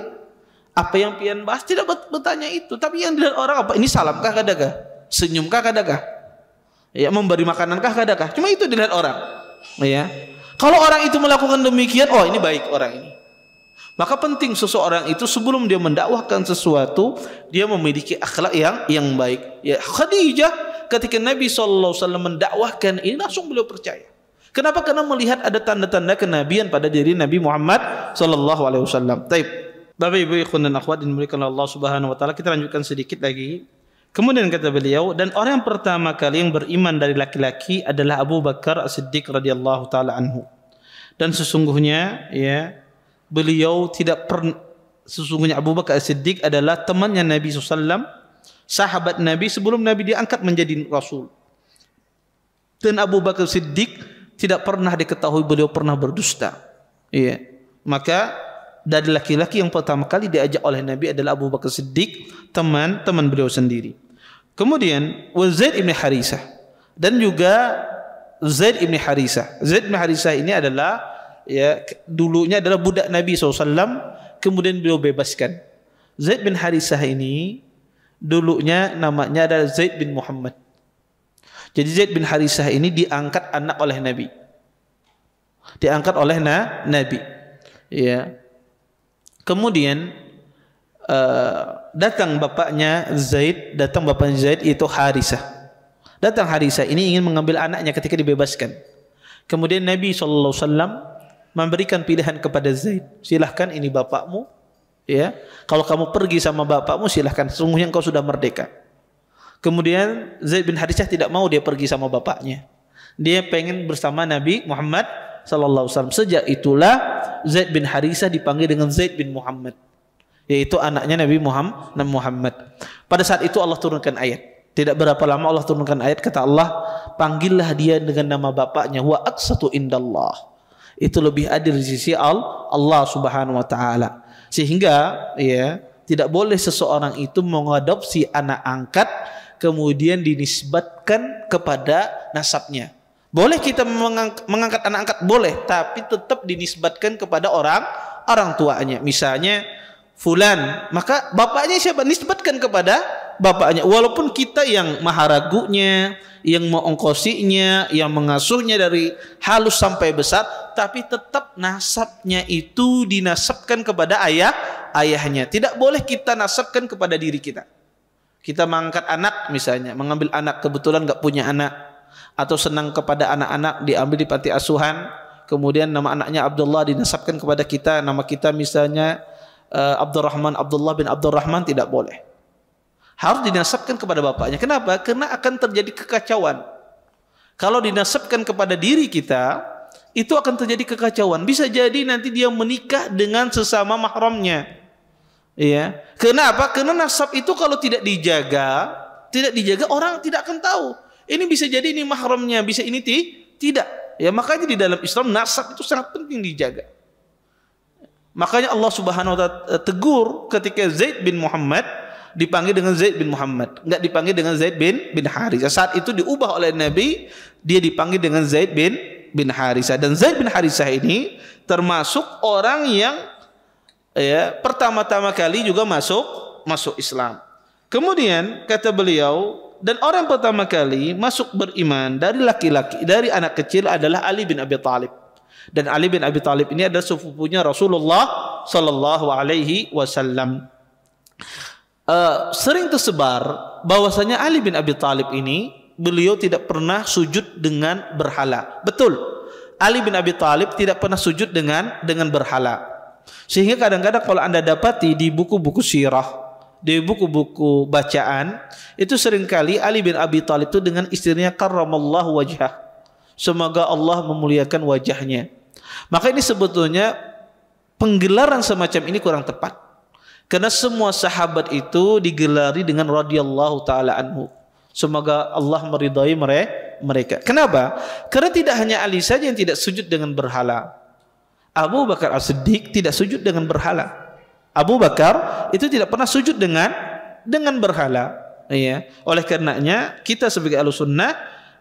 Apa yang pian bahas tidak bertanya itu. Tapi yang dilihat orang apa? Ini salam kah kadakah? Senyum kah kadakah? Memberi makanan kah kadakah? Cuma itu dilihat orang. Kalau orang itu melakukan demikian, oh ini baik orang ini. Maka penting seseorang itu sebelum dia mendakwahkan sesuatu, dia memiliki akhlak yang baik. Khadijah ketika Nabi SAW mendakwahkan ini langsung beliau percaya. Kenapa? Karena melihat ada tanda-tanda kenabian pada diri Nabi Muhammad SAW. Taib. Bapak ibu ikhwan dan akhwat dimuliakan Allah Subhanahu wa taala, kita lanjutkan sedikit lagi. Kemudian kata beliau, dan orang yang pertama kali yang beriman dari laki-laki adalah Abu Bakar As-Siddiq radhiyallahu taala anhu. Dan sesungguhnya beliau tidak pernah, sesungguhnya Abu Bakar As-Siddiq adalah temannya Nabi SAW, sahabat Nabi sebelum Nabi diangkat menjadi Rasul. Dan Abu Bakar As-Siddiq tidak pernah diketahui beliau pernah berdusta. Maka dari laki-laki yang pertama kali diajak oleh Nabi adalah Abu Bakar As-Siddiq, teman beliau sendiri. Kemudian Zaid bin Harisah, dan juga Zaid bin Harisah. Zaid bin Harisah ini adalah dulunya adalah budak Nabi SAW, kemudian beliau bebaskan. Zaid bin Harisah ini dulunya namanya adalah Zaid bin Muhammad. Jadi Zaid bin Harisah ini diangkat anak oleh Nabi. Diangkat oleh Nabi. Kemudian datang bapaknya Zaid itu Harisah. Datang Harisah ini ingin mengambil anaknya ketika dibebaskan. Kemudian Nabi SAW memberikan pilihan kepada Zaid, silahkan ini bapakmu, kalau kamu pergi sama bapakmu silahkan, sesungguhnya engkau sudah merdeka. Kemudian Zaid bin Harisah tidak mau dia pergi sama bapaknya, dia pengen bersama Nabi Muhammad SAW. Sejak itulah Zaid bin Harisah dipanggil dengan Zaid bin Muhammad, yaitu anaknya Nabi Muhammad. Pada saat itu Allah turunkan ayat. Tidak berapa lama Allah turunkan ayat, kata Allah, panggillah dia dengan nama bapaknya, wa aqsatu indallah. Itu lebih adil di sisi Allah Subhanahu wa taala. Sehingga tidak boleh seseorang itu mengadopsi anak angkat kemudian dinisbatkan kepada nasabnya. Boleh kita mengangkat anak angkat, boleh, tapi tetap dinisbatkan kepada orang tuanya. Misalnya fulan, maka bapaknya siapa? Nisbatkan kepada bapaknya. Walaupun kita yang maharagunya, yang mengongkosinya, yang mengasuhnya dari halus sampai besar, tapi tetap nasabnya itu dinasabkan kepada ayahnya. Tidak boleh kita nasabkan kepada diri kita. Kita mengangkat anak misalnya, mengambil anak kebetulan enggak punya anak, atau senang kepada anak-anak diambil di panti asuhan, kemudian nama anaknya Abdullah dinasabkan kepada kita, nama kita misalnya Abdurrahman, Abdullah bin Abdurrahman, tidak boleh. Harus dinasabkan kepada bapaknya. Kenapa? Karena akan terjadi kekacauan. Kalau dinasabkan kepada diri kita, itu akan terjadi kekacauan. Bisa jadi nanti dia menikah dengan sesama mahramnya. Ya. Kenapa? Karena nasab itu kalau tidak dijaga orang tidak akan tahu. Ini bisa jadi ini mahramnya, bisa ini tidak. Ya, makanya di dalam Islam nasab itu sangat penting dijaga. Makanya Allah Subhanahu wa taala tegur ketika Zaid bin Muhammad dipanggil dengan Zaid bin Muhammad, enggak dipanggil dengan Zaid bin Harithah. Saat itu diubah oleh Nabi, dia dipanggil dengan Zaid bin Harithah. Dan Zaid bin Harithah ini termasuk orang yang pertama-tama kali juga masuk Islam. Kemudian kata beliau, dan orang pertama kali masuk beriman dari laki-laki, dari anak kecil adalah Ali bin Abi Thalib. Dan Ali bin Abi Thalib ini adalah sepupunya Rasulullah sallallahu alaihi wasallam. Sering tersebar bahwasanya Ali bin Abi Thalib ini beliau tidak pernah sujud dengan berhala. Betul. Ali bin Abi Thalib tidak pernah sujud dengan berhala. Sehingga kadang-kadang kalau Anda dapati di buku-buku sirah, di buku-buku bacaan, itu seringkali Ali bin Abi Thalib itu dengan istrinya karramallahu wajhah, semoga Allah memuliakan wajahnya. Maka ini sebetulnya penggelaran semacam ini kurang tepat, karena semua sahabat itu digelari dengan radhiyallahu taala anhu, semoga Allah meridai mereka. Kenapa? Karena tidak hanya Ali saja yang tidak sujud dengan berhala. Abu Bakar As-Siddiq tidak sujud dengan berhala. Abu Bakar itu tidak pernah sujud dengan berhala. Ya. Oleh karenanya kita sebagai Ahlussunnah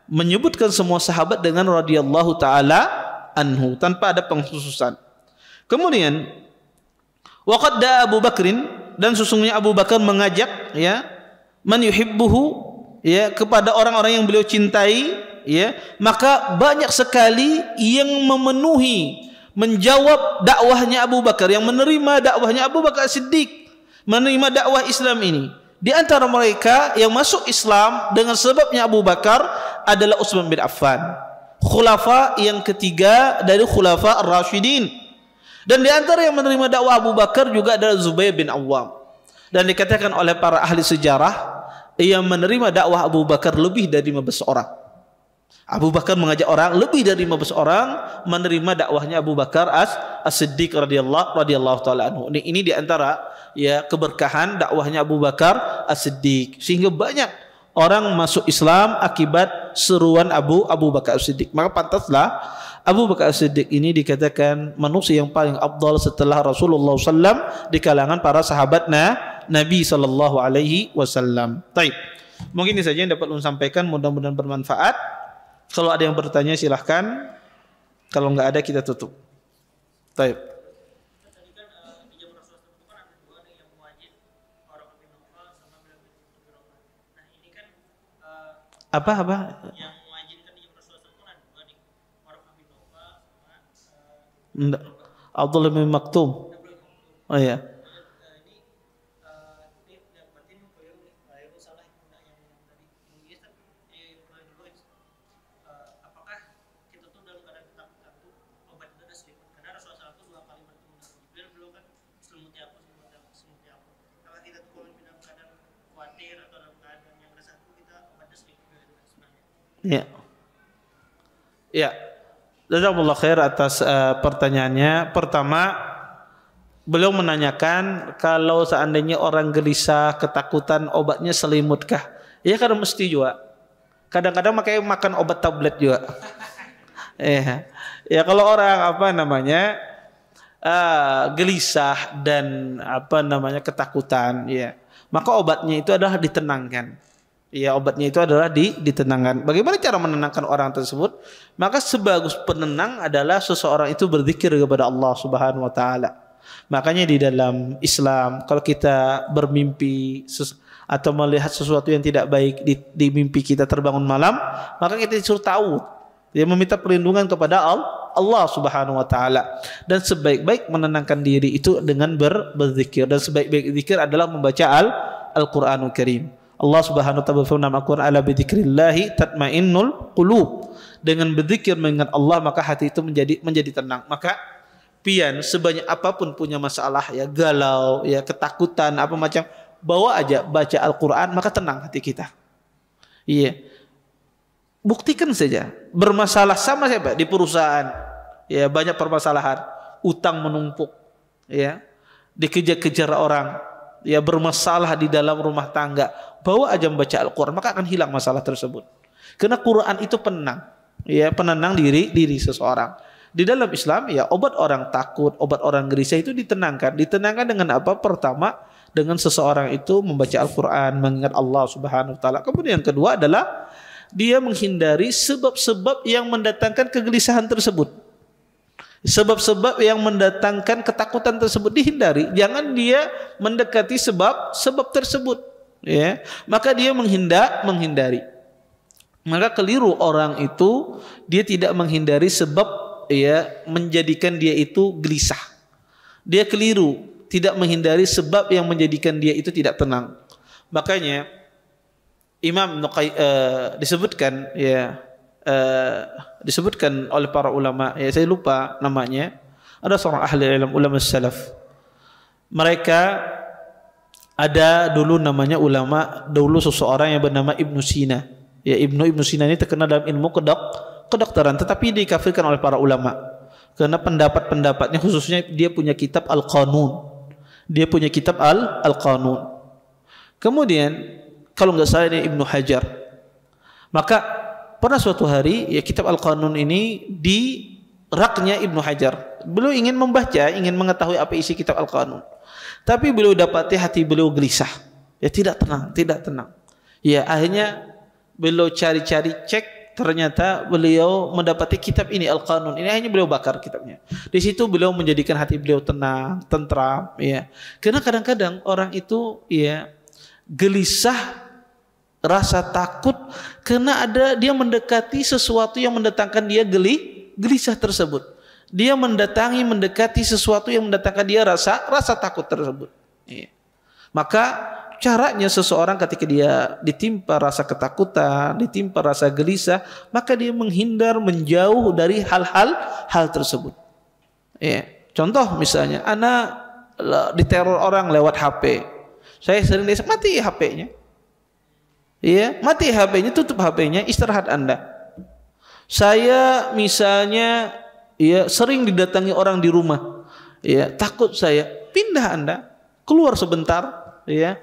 menyebutkan semua sahabat dengan radhiyallahu taala anhu tanpa ada pengkhususan. Kemudian waqad da Abu Bakrin, dan sesungguhnya Abu Bakar mengajak man yuhibbuhu, kepada orang-orang yang beliau cintai, maka banyak sekali yang menjawab dakwahnya Abu Bakar, yang menerima dakwahnya Abu Bakar Siddiq, menerima dakwah Islam ini. Di antara mereka yang masuk Islam dengan sebabnya Abu Bakar adalah Utsman bin Affan, khulafa yang ketiga dari khulafa ar-rasyidin. Dan di antara yang menerima dakwah Abu Bakar juga adalah Zubair bin Awwam. Dan dikatakan oleh para ahli sejarah, yang menerima dakwah Abu Bakar lebih dari 15 orang. Abu Bakar mengajak orang, lebih dari 15 orang menerima dakwahnya Abu Bakar As-Siddiq radhiyallahu taala anhu. Ini di antara keberkahan dakwahnya Abu Bakar As-Siddiq, sehingga banyak orang masuk Islam akibat seruan Abu Bakar As-Siddiq. Maka pantaslah Abu Bakar As-Siddiq ini dikatakan manusia yang paling afdal setelah Rasulullah SAW di kalangan para sahabat Nabi sallallahu alaihi wasallam. Baik. Mungkin ini saja yang dapat saya sampaikan, mudah-mudahan bermanfaat. Kalau ada yang bertanya silahkan. Kalau enggak ada kita tutup. Baik. Apa? Yang mewajibkan di Rasulullah ada dua nih. Warqah bin Nawfal sama Abdullah bin Maktum. Oh iya. Ya. Jazakumullah khair atas pertanyaannya. Pertama, beliau menanyakan kalau seandainya orang gelisah, ketakutan, obatnya selimutkah? Ya, karena mesti juga. Kadang-kadang makan obat tablet juga. Ya kalau orang gelisah dan ketakutan, maka obatnya itu adalah ditenangkan. Ya, obatnya itu adalah ditenangkan. Bagaimana cara menenangkan orang tersebut? Maka sebagus penenang adalah seseorang itu berzikir kepada Allah Subhanahu wa taala. Makanya di dalam Islam kalau kita bermimpi atau melihat sesuatu yang tidak baik di mimpi kita terbangun malam, maka kita disuruh tahu, meminta perlindungan kepada Allah Subhanahu wa taala. Dan sebaik-baik menenangkan diri itu dengan berzikir, dan sebaik-baik zikir adalah membaca Al-Qur'anul Karim. Allah Subhanahu wa taala berfirman dalam Al-Qur'an, "Ala bidzikrillah tatmainnul qulub." dengan berzikir mengingat Allah, maka hati itu menjadi tenang. Maka pian sebanyak apapun punya masalah, ya galau, ya ketakutan apa macam, bawa aja baca Al-Quran, maka tenang hati kita. Iya, buktikan saja. Bermasalah sama siapa di perusahaan, ya banyak permasalahan, utang menumpuk, ya dikejar-kejar orang, ya bermasalah di dalam rumah tangga, bawa aja membaca Al-Quran, maka akan hilang masalah tersebut. Karena Quran itu penenang, ya penenang diri seseorang. Di dalam Islam, ya obat orang takut, obat orang gelisah itu ditenangkan. Ditenangkan dengan apa? Pertama, dengan seseorang itu membaca Al-Quran, mengingat Allah Subhanahu Wa Taala. Kemudian yang kedua adalah dia menghindari sebab-sebab yang mendatangkan kegelisahan tersebut. Sebab-sebab yang mendatangkan ketakutan tersebut dihindari. Jangan dia mendekati sebab tersebut, ya. Maka dia menghindari. Maka keliru orang itu, dia tidak menghindari sebab, ya menjadikan dia itu gelisah. Dia keliru, tidak menghindari sebab yang menjadikan dia itu tidak tenang. Makanya Imam disebutkan, ya disebutkan oleh para ulama, ya saya lupa namanya, ada seorang ahli ilmu, ulama salaf. Mereka ada dulu namanya ulama, dulu seseorang yang bernama Ibnu Sina. Ya Ibnu Sina ini terkenal dalam ilmu kedokteran, tetapi dikafirkan oleh para ulama karena pendapat-pendapatnya, khususnya dia punya kitab Al-Qanun. Dia punya kitab Al-Qanun. Kemudian kalau nggak salah ini Ibnu Hajar. Maka pernah suatu hari, ya kitab Al-Qanun ini di raknya Ibnu Hajar. Beliau ingin membaca, ingin mengetahui apa isi kitab Al-Qanun. Tapi beliau dapati hati beliau gelisah. Ya tidak tenang. Ya akhirnya beliau cari-cari cek, ternyata beliau mendapati kitab ini Al-Qanun. Ini akhirnya beliau bakar kitabnya. Di situ beliau menjadikan hati beliau tenang, tentram, ya. Karena kadang-kadang orang itu ya gelisah, rasa takut karena dia mendekati sesuatu yang mendatangkan dia gelisah tersebut. Dia mendekati sesuatu yang mendatangkan dia rasa takut tersebut. Iya. Maka caranya seseorang ketika dia ditimpa rasa ketakutan, ditimpa rasa gelisah, maka dia menghindar, menjauh dari hal tersebut. Iya. Contoh misalnya, anak diteror orang lewat HP. Saya sering mati HP-nya. Ya, mati HP-nya, tutup HP-nya, istirahat Anda. Saya misalnya, ya sering didatangi orang di rumah, ya takut saya, pindah Anda, keluar sebentar, ya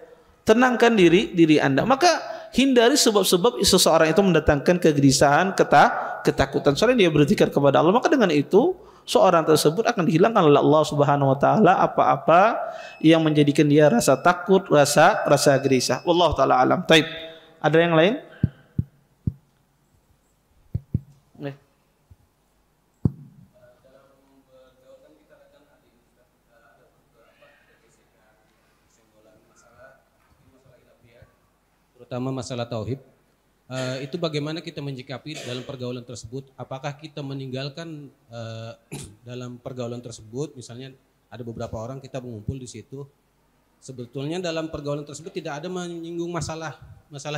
tenangkan diri Anda. Maka hindari sebab-sebab seseorang itu mendatangkan kegelisahan, ketakutan. Soalnya dia berzikir kepada Allah, maka dengan itu seorang tersebut akan dihilangkan oleh Allah Subhanahu Wa Taala apa-apa yang menjadikan dia rasa takut, rasa gelisah. Wallahu taala alam. Taib. Ada yang lain? Terutama masalah tauhid. Itu bagaimana kita menyikapi dalam pergaulan tersebut? Apakah kita meninggalkan dalam pergaulan tersebut? Misalnya ada beberapa orang kita mengumpul di situ. Sebetulnya dalam pergaulan tersebut tidak ada menyinggung masalah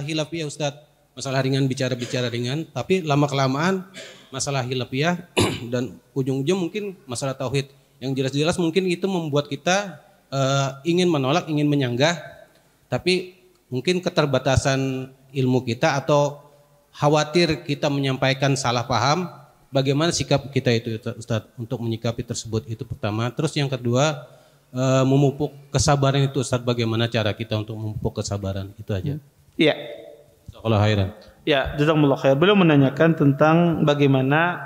hilafiyah Ustadz, masalah ringan, bicara ringan, tapi lama-kelamaan masalah hilafiyah dan ujung-ujung mungkin masalah tauhid yang jelas-jelas mungkin itu membuat kita ingin menolak, ingin menyanggah, tapi mungkin keterbatasan ilmu kita atau khawatir kita menyampaikan salah paham. Bagaimana sikap kita itu Ustadz untuk menyikapi tersebut? Itu pertama. Terus yang kedua, memupuk kesabaran itu Ustadz, bagaimana cara kita untuk memupuk kesabaran? Itu aja. Iya. Kalau khairan. Ya, jazakumullah khair. Beliau menanyakan tentang bagaimana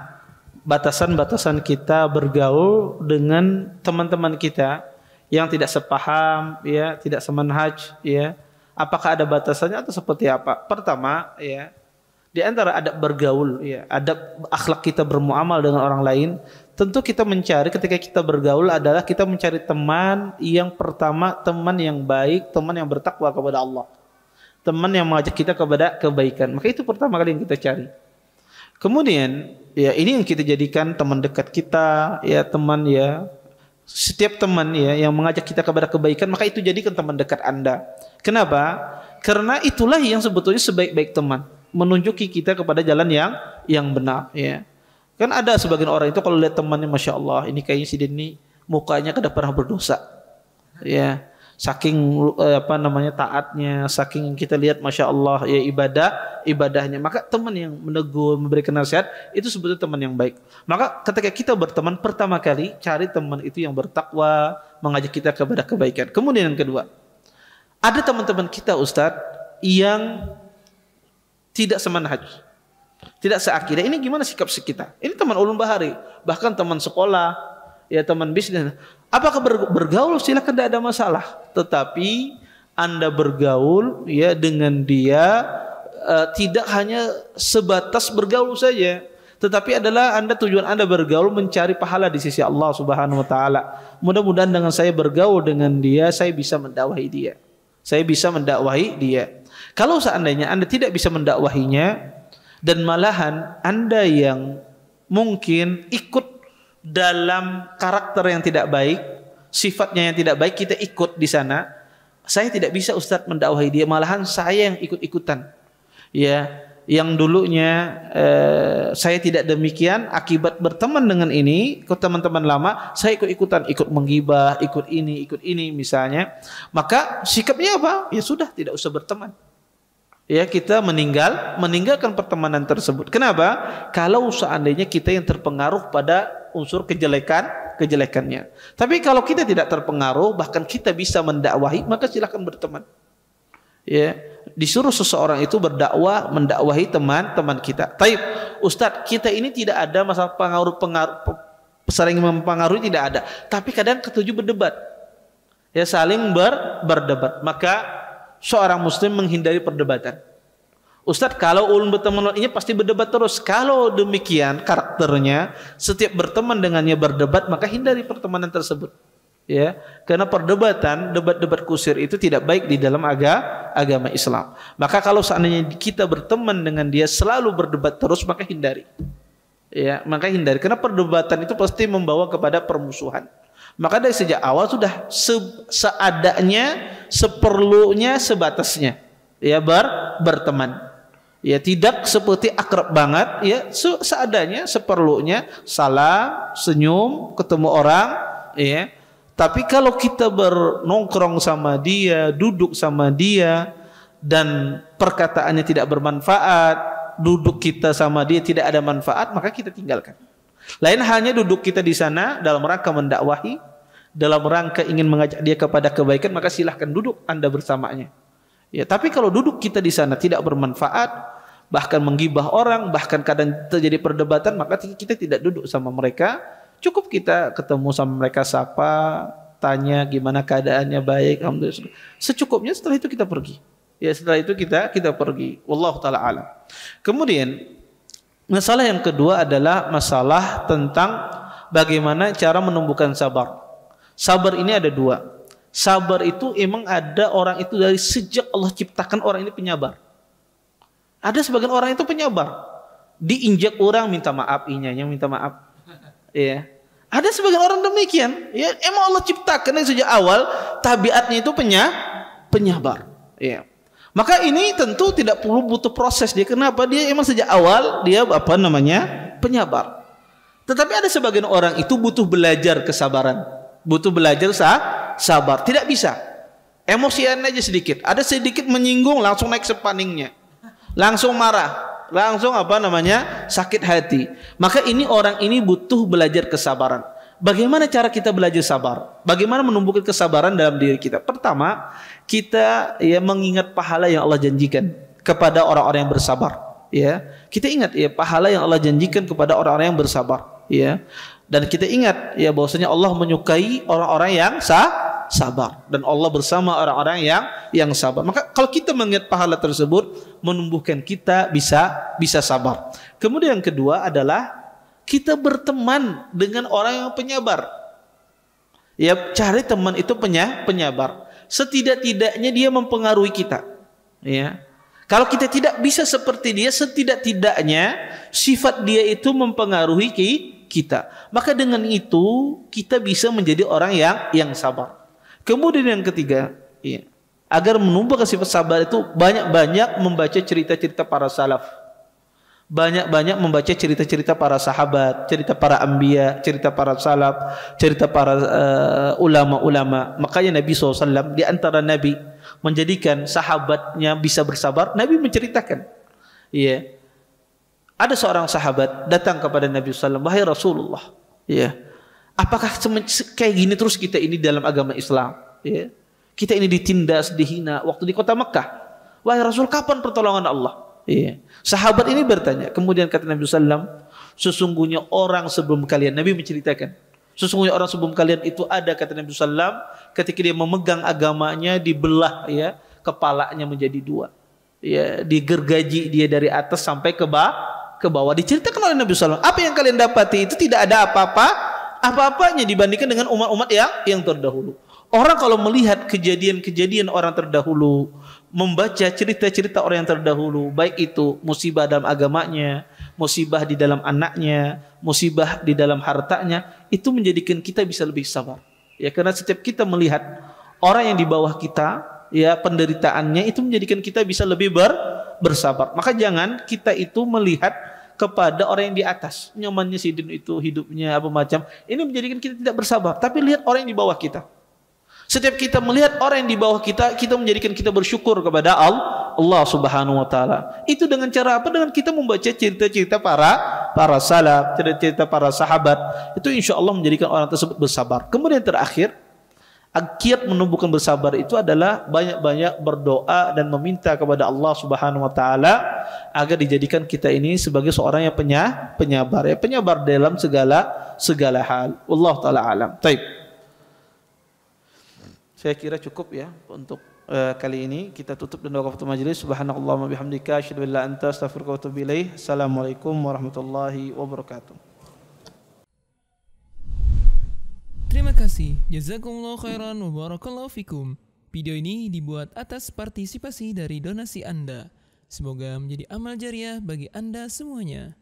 batasan-batasan kita bergaul dengan teman-teman kita yang tidak sepaham, ya, tidak semanhaj, ya. Apakah ada batasannya atau seperti apa? Pertama, ya, di antara adab bergaul, ya, adab akhlak kita bermuamal dengan orang lain, tentu kita mencari ketika kita bergaul adalah kita mencari teman yang pertama, teman yang baik, teman yang bertakwa kepada Allah. Teman yang mengajak kita kepada kebaikan. Maka itu pertama kali yang kita cari. Kemudian, ya ini yang kita jadikan teman dekat kita, ya teman, ya setiap teman, ya yang mengajak kita kepada kebaikan, maka itu jadikan teman dekat Anda. Kenapa? Karena itulah yang sebetulnya sebaik-baik teman. menunjuki kita kepada jalan yang benar, ya. Kan ada sebagian orang itu kalau lihat temannya, masya Allah, ini kayaknya si Deni mukanya kada pernah berdosa, ya. Saking taatnya, saking kita lihat masya Allah ya ibadahnya, maka teman yang menegur, memberikan nasihat itu sebetulnya teman yang baik. Maka ketika kita berteman, pertama kali cari teman itu yang bertakwa, mengajak kita kepada kebaikan. Kemudian yang kedua, ada teman-teman kita Ustadz yang tidak semanhaj, tidak seakidah. Ini gimana sikap kita? Ini teman ulun bahari, bahkan teman sekolah, ya teman bisnis. Apakah bergaul silakan, tidak ada masalah. Tetapi Anda bergaul ya dengan dia tidak hanya sebatas bergaul saja, tetapi adalah tujuan Anda bergaul mencari pahala di sisi Allah Subhanahu wa taala. Mudah-mudahan dengan saya bergaul dengan dia, saya bisa mendakwahi dia. Saya bisa mendakwahi dia. Kalau seandainya Anda tidak bisa mendakwahinya dan malahan Anda yang mungkin ikut dalam karakter yang tidak baik, sifatnya yang tidak baik, kita ikut di sana. Saya tidak bisa Ustadz mendakwahi dia, malahan saya yang ikut-ikutan. Ya, yang dulunya saya tidak demikian, akibat berteman dengan ini, ke teman-teman lama, saya ikut-ikutan, ikut menggibah, ikut ini misalnya. Maka sikapnya apa? Ya sudah, tidak usah berteman. Ya, kita meninggalkan pertemanan tersebut. Kenapa? Kalau seandainya kita yang terpengaruh pada unsur kejelekannya. Tapi kalau kita tidak terpengaruh, bahkan kita bisa mendakwahi, maka silakan berteman. Ya, disuruh seseorang itu mendakwahi teman-teman kita. Taib, Ustadz, kita ini tidak ada masalah sering mempengaruhi, tidak ada. Tapi kadang ketujuh berdebat. Ya, saling berdebat. Maka seorang muslim menghindari perdebatan. Ustadz, kalau ulun berteman ini pasti berdebat terus. Kalau demikian karakternya, setiap berteman dengannya berdebat, maka hindari pertemanan tersebut. Ya, karena debat-debat kusir itu tidak baik di dalam agama Islam. Maka kalau seandainya kita berteman dengan dia selalu berdebat terus, maka hindari. Ya, maka hindari, karena perdebatan itu pasti membawa kepada permusuhan. Maka dari sejak awal sudah seadanya, seperlunya, sebatasnya. Ya, berteman. Ya, tidak seperti akrab banget, ya, seadanya, seperlunya, salam, senyum, ketemu orang, ya. Tapi kalau kita bernongkrong sama dia, duduk sama dia, dan perkataannya tidak bermanfaat, duduk kita sama dia tidak ada manfaat, maka kita tinggalkan. Lain halnya duduk kita di sana dalam rangka mendakwahi, dalam rangka ingin mengajak dia kepada kebaikan, maka silahkan duduk Anda bersamanya. Ya, tapi kalau duduk kita di sana tidak bermanfaat, bahkan menggibah orang, bahkan kadang terjadi perdebatan, maka kita tidak duduk sama mereka. Cukup kita ketemu sama mereka, sapa, tanya gimana keadaannya, baik, alhamdulillah. Secukupnya, setelah itu kita pergi. Ya, setelah itu kita pergi. Wallahu taala alam. Kemudian masalah yang kedua adalah masalah tentang bagaimana cara menumbuhkan sabar. Sabar ini ada dua. Sabar itu emang ada orang itu dari sejak Allah ciptakan orang ini penyabar. Ada sebagian orang itu penyabar. Diinjak orang minta maaf, inyanya minta maaf. Ya. Ada sebagian orang demikian. Ya, emang Allah ciptakan dari sejak awal tabiatnya itu penyabar. Ya. Maka ini tentu tidak perlu butuh proses dia. Kenapa? Dia emang sejak awal dia penyabar. Tetapi ada sebagian orang itu butuh belajar kesabaran, butuh belajar sabar. Tidak bisa. Emosian aja sedikit. Ada sedikit menyinggung langsung naik sepaningnya, langsung marah, langsung sakit hati. Maka orang ini butuh belajar kesabaran. Bagaimana cara kita belajar sabar? Bagaimana menumbuhkan kesabaran dalam diri kita? Pertama, kita mengingat pahala yang Allah janjikan kepada orang-orang yang bersabar. Ya, kita ingat pahala yang Allah janjikan kepada orang-orang yang bersabar. Ya, dan kita ingat bahwasanya Allah menyukai orang-orang yang sabar, dan Allah bersama orang-orang yang sabar. Maka kalau kita mengingat pahala tersebut, menumbuhkan kita bisa sabar. Kemudian yang kedua adalah kita berteman dengan orang yang penyabar. Ya, cari teman itu penyabar. Setidak-tidaknya dia mempengaruhi kita. Ya. Kalau kita tidak bisa seperti dia, setidak-tidaknya sifat dia itu mempengaruhi kita. Maka dengan itu kita bisa menjadi orang yang sabar. Kemudian yang ketiga, Agar menumbuhkan sifat sabar itu banyak-banyak membaca cerita-cerita para salaf. Banyak-banyak membaca cerita-cerita para sahabat, cerita para anbiya, cerita para salaf, cerita para ulama-ulama. Makanya Nabi SAW di antara Nabi menjadikan sahabatnya bisa bersabar, Nabi menceritakan. Iya. Ada seorang sahabat datang kepada Nabi SAW, wahai Rasulullah, iya, apakah kayak gini terus kita ini dalam agama Islam? Iya. Kita ini ditindas, dihina waktu di kota Mekah. Wahai Rasul, kapan pertolongan Allah? Iya. Sahabat ini bertanya. Kemudian kata Nabi SAW, sesungguhnya orang sebelum kalian, Nabi menceritakan, sesungguhnya orang sebelum kalian itu ada, kata Nabi SAW, ketika dia memegang agamanya dibelah, ya, kepalanya menjadi dua, ya, digergaji dia dari atas sampai ke bawah. Diceritakan oleh Nabi SAW. Apa yang kalian dapati itu tidak ada apa-apanya dibandingkan dengan umat-umat yang terdahulu. Orang kalau melihat kejadian-kejadian orang terdahulu, membaca cerita-cerita orang yang terdahulu, baik itu musibah dalam agamanya, musibah di dalam anaknya, musibah di dalam hartanya, itu menjadikan kita bisa lebih sabar. Ya, karena setiap kita melihat orang yang di bawah kita, ya, penderitaannya, itu menjadikan kita bisa lebih bersabar. Maka jangan kita itu melihat kepada orang yang di atas, nyamannya sidin itu hidupnya apa macam, ini menjadikan kita tidak bersabar. Tapi lihat orang yang di bawah kita. Setiap kita melihat orang yang di bawah kita, kita menjadikan kita bersyukur kepada Allah Subhanahu wa taala. Itu dengan cara apa? Dengan kita membaca cerita-cerita para salaf, cerita-cerita para sahabat. Itu insya-Allah menjadikan orang tersebut bersabar. Kemudian terakhir, kiat menumbuhkan bersabar itu adalah banyak-banyak berdoa dan meminta kepada Allah Subhanahu wa taala agar dijadikan kita ini sebagai seorang yang penyabar, ya, penyabar dalam segala hal. Wallahu taala alam. Baik. Saya kira cukup ya untuk kali ini. Kita tutup dengan waktu majelis. Subhanallahumma bihamdika asyhadu an la ilaha illa anta astaghfiruka wa atubu ilaik. Assalamualaikum warahmatullahi wabarakatuh. Terima kasih. Jazakumullah khairan wa barakallahu fikum. Video ini dibuat atas partisipasi dari donasi Anda. Semoga menjadi amal jariah bagi Anda semuanya.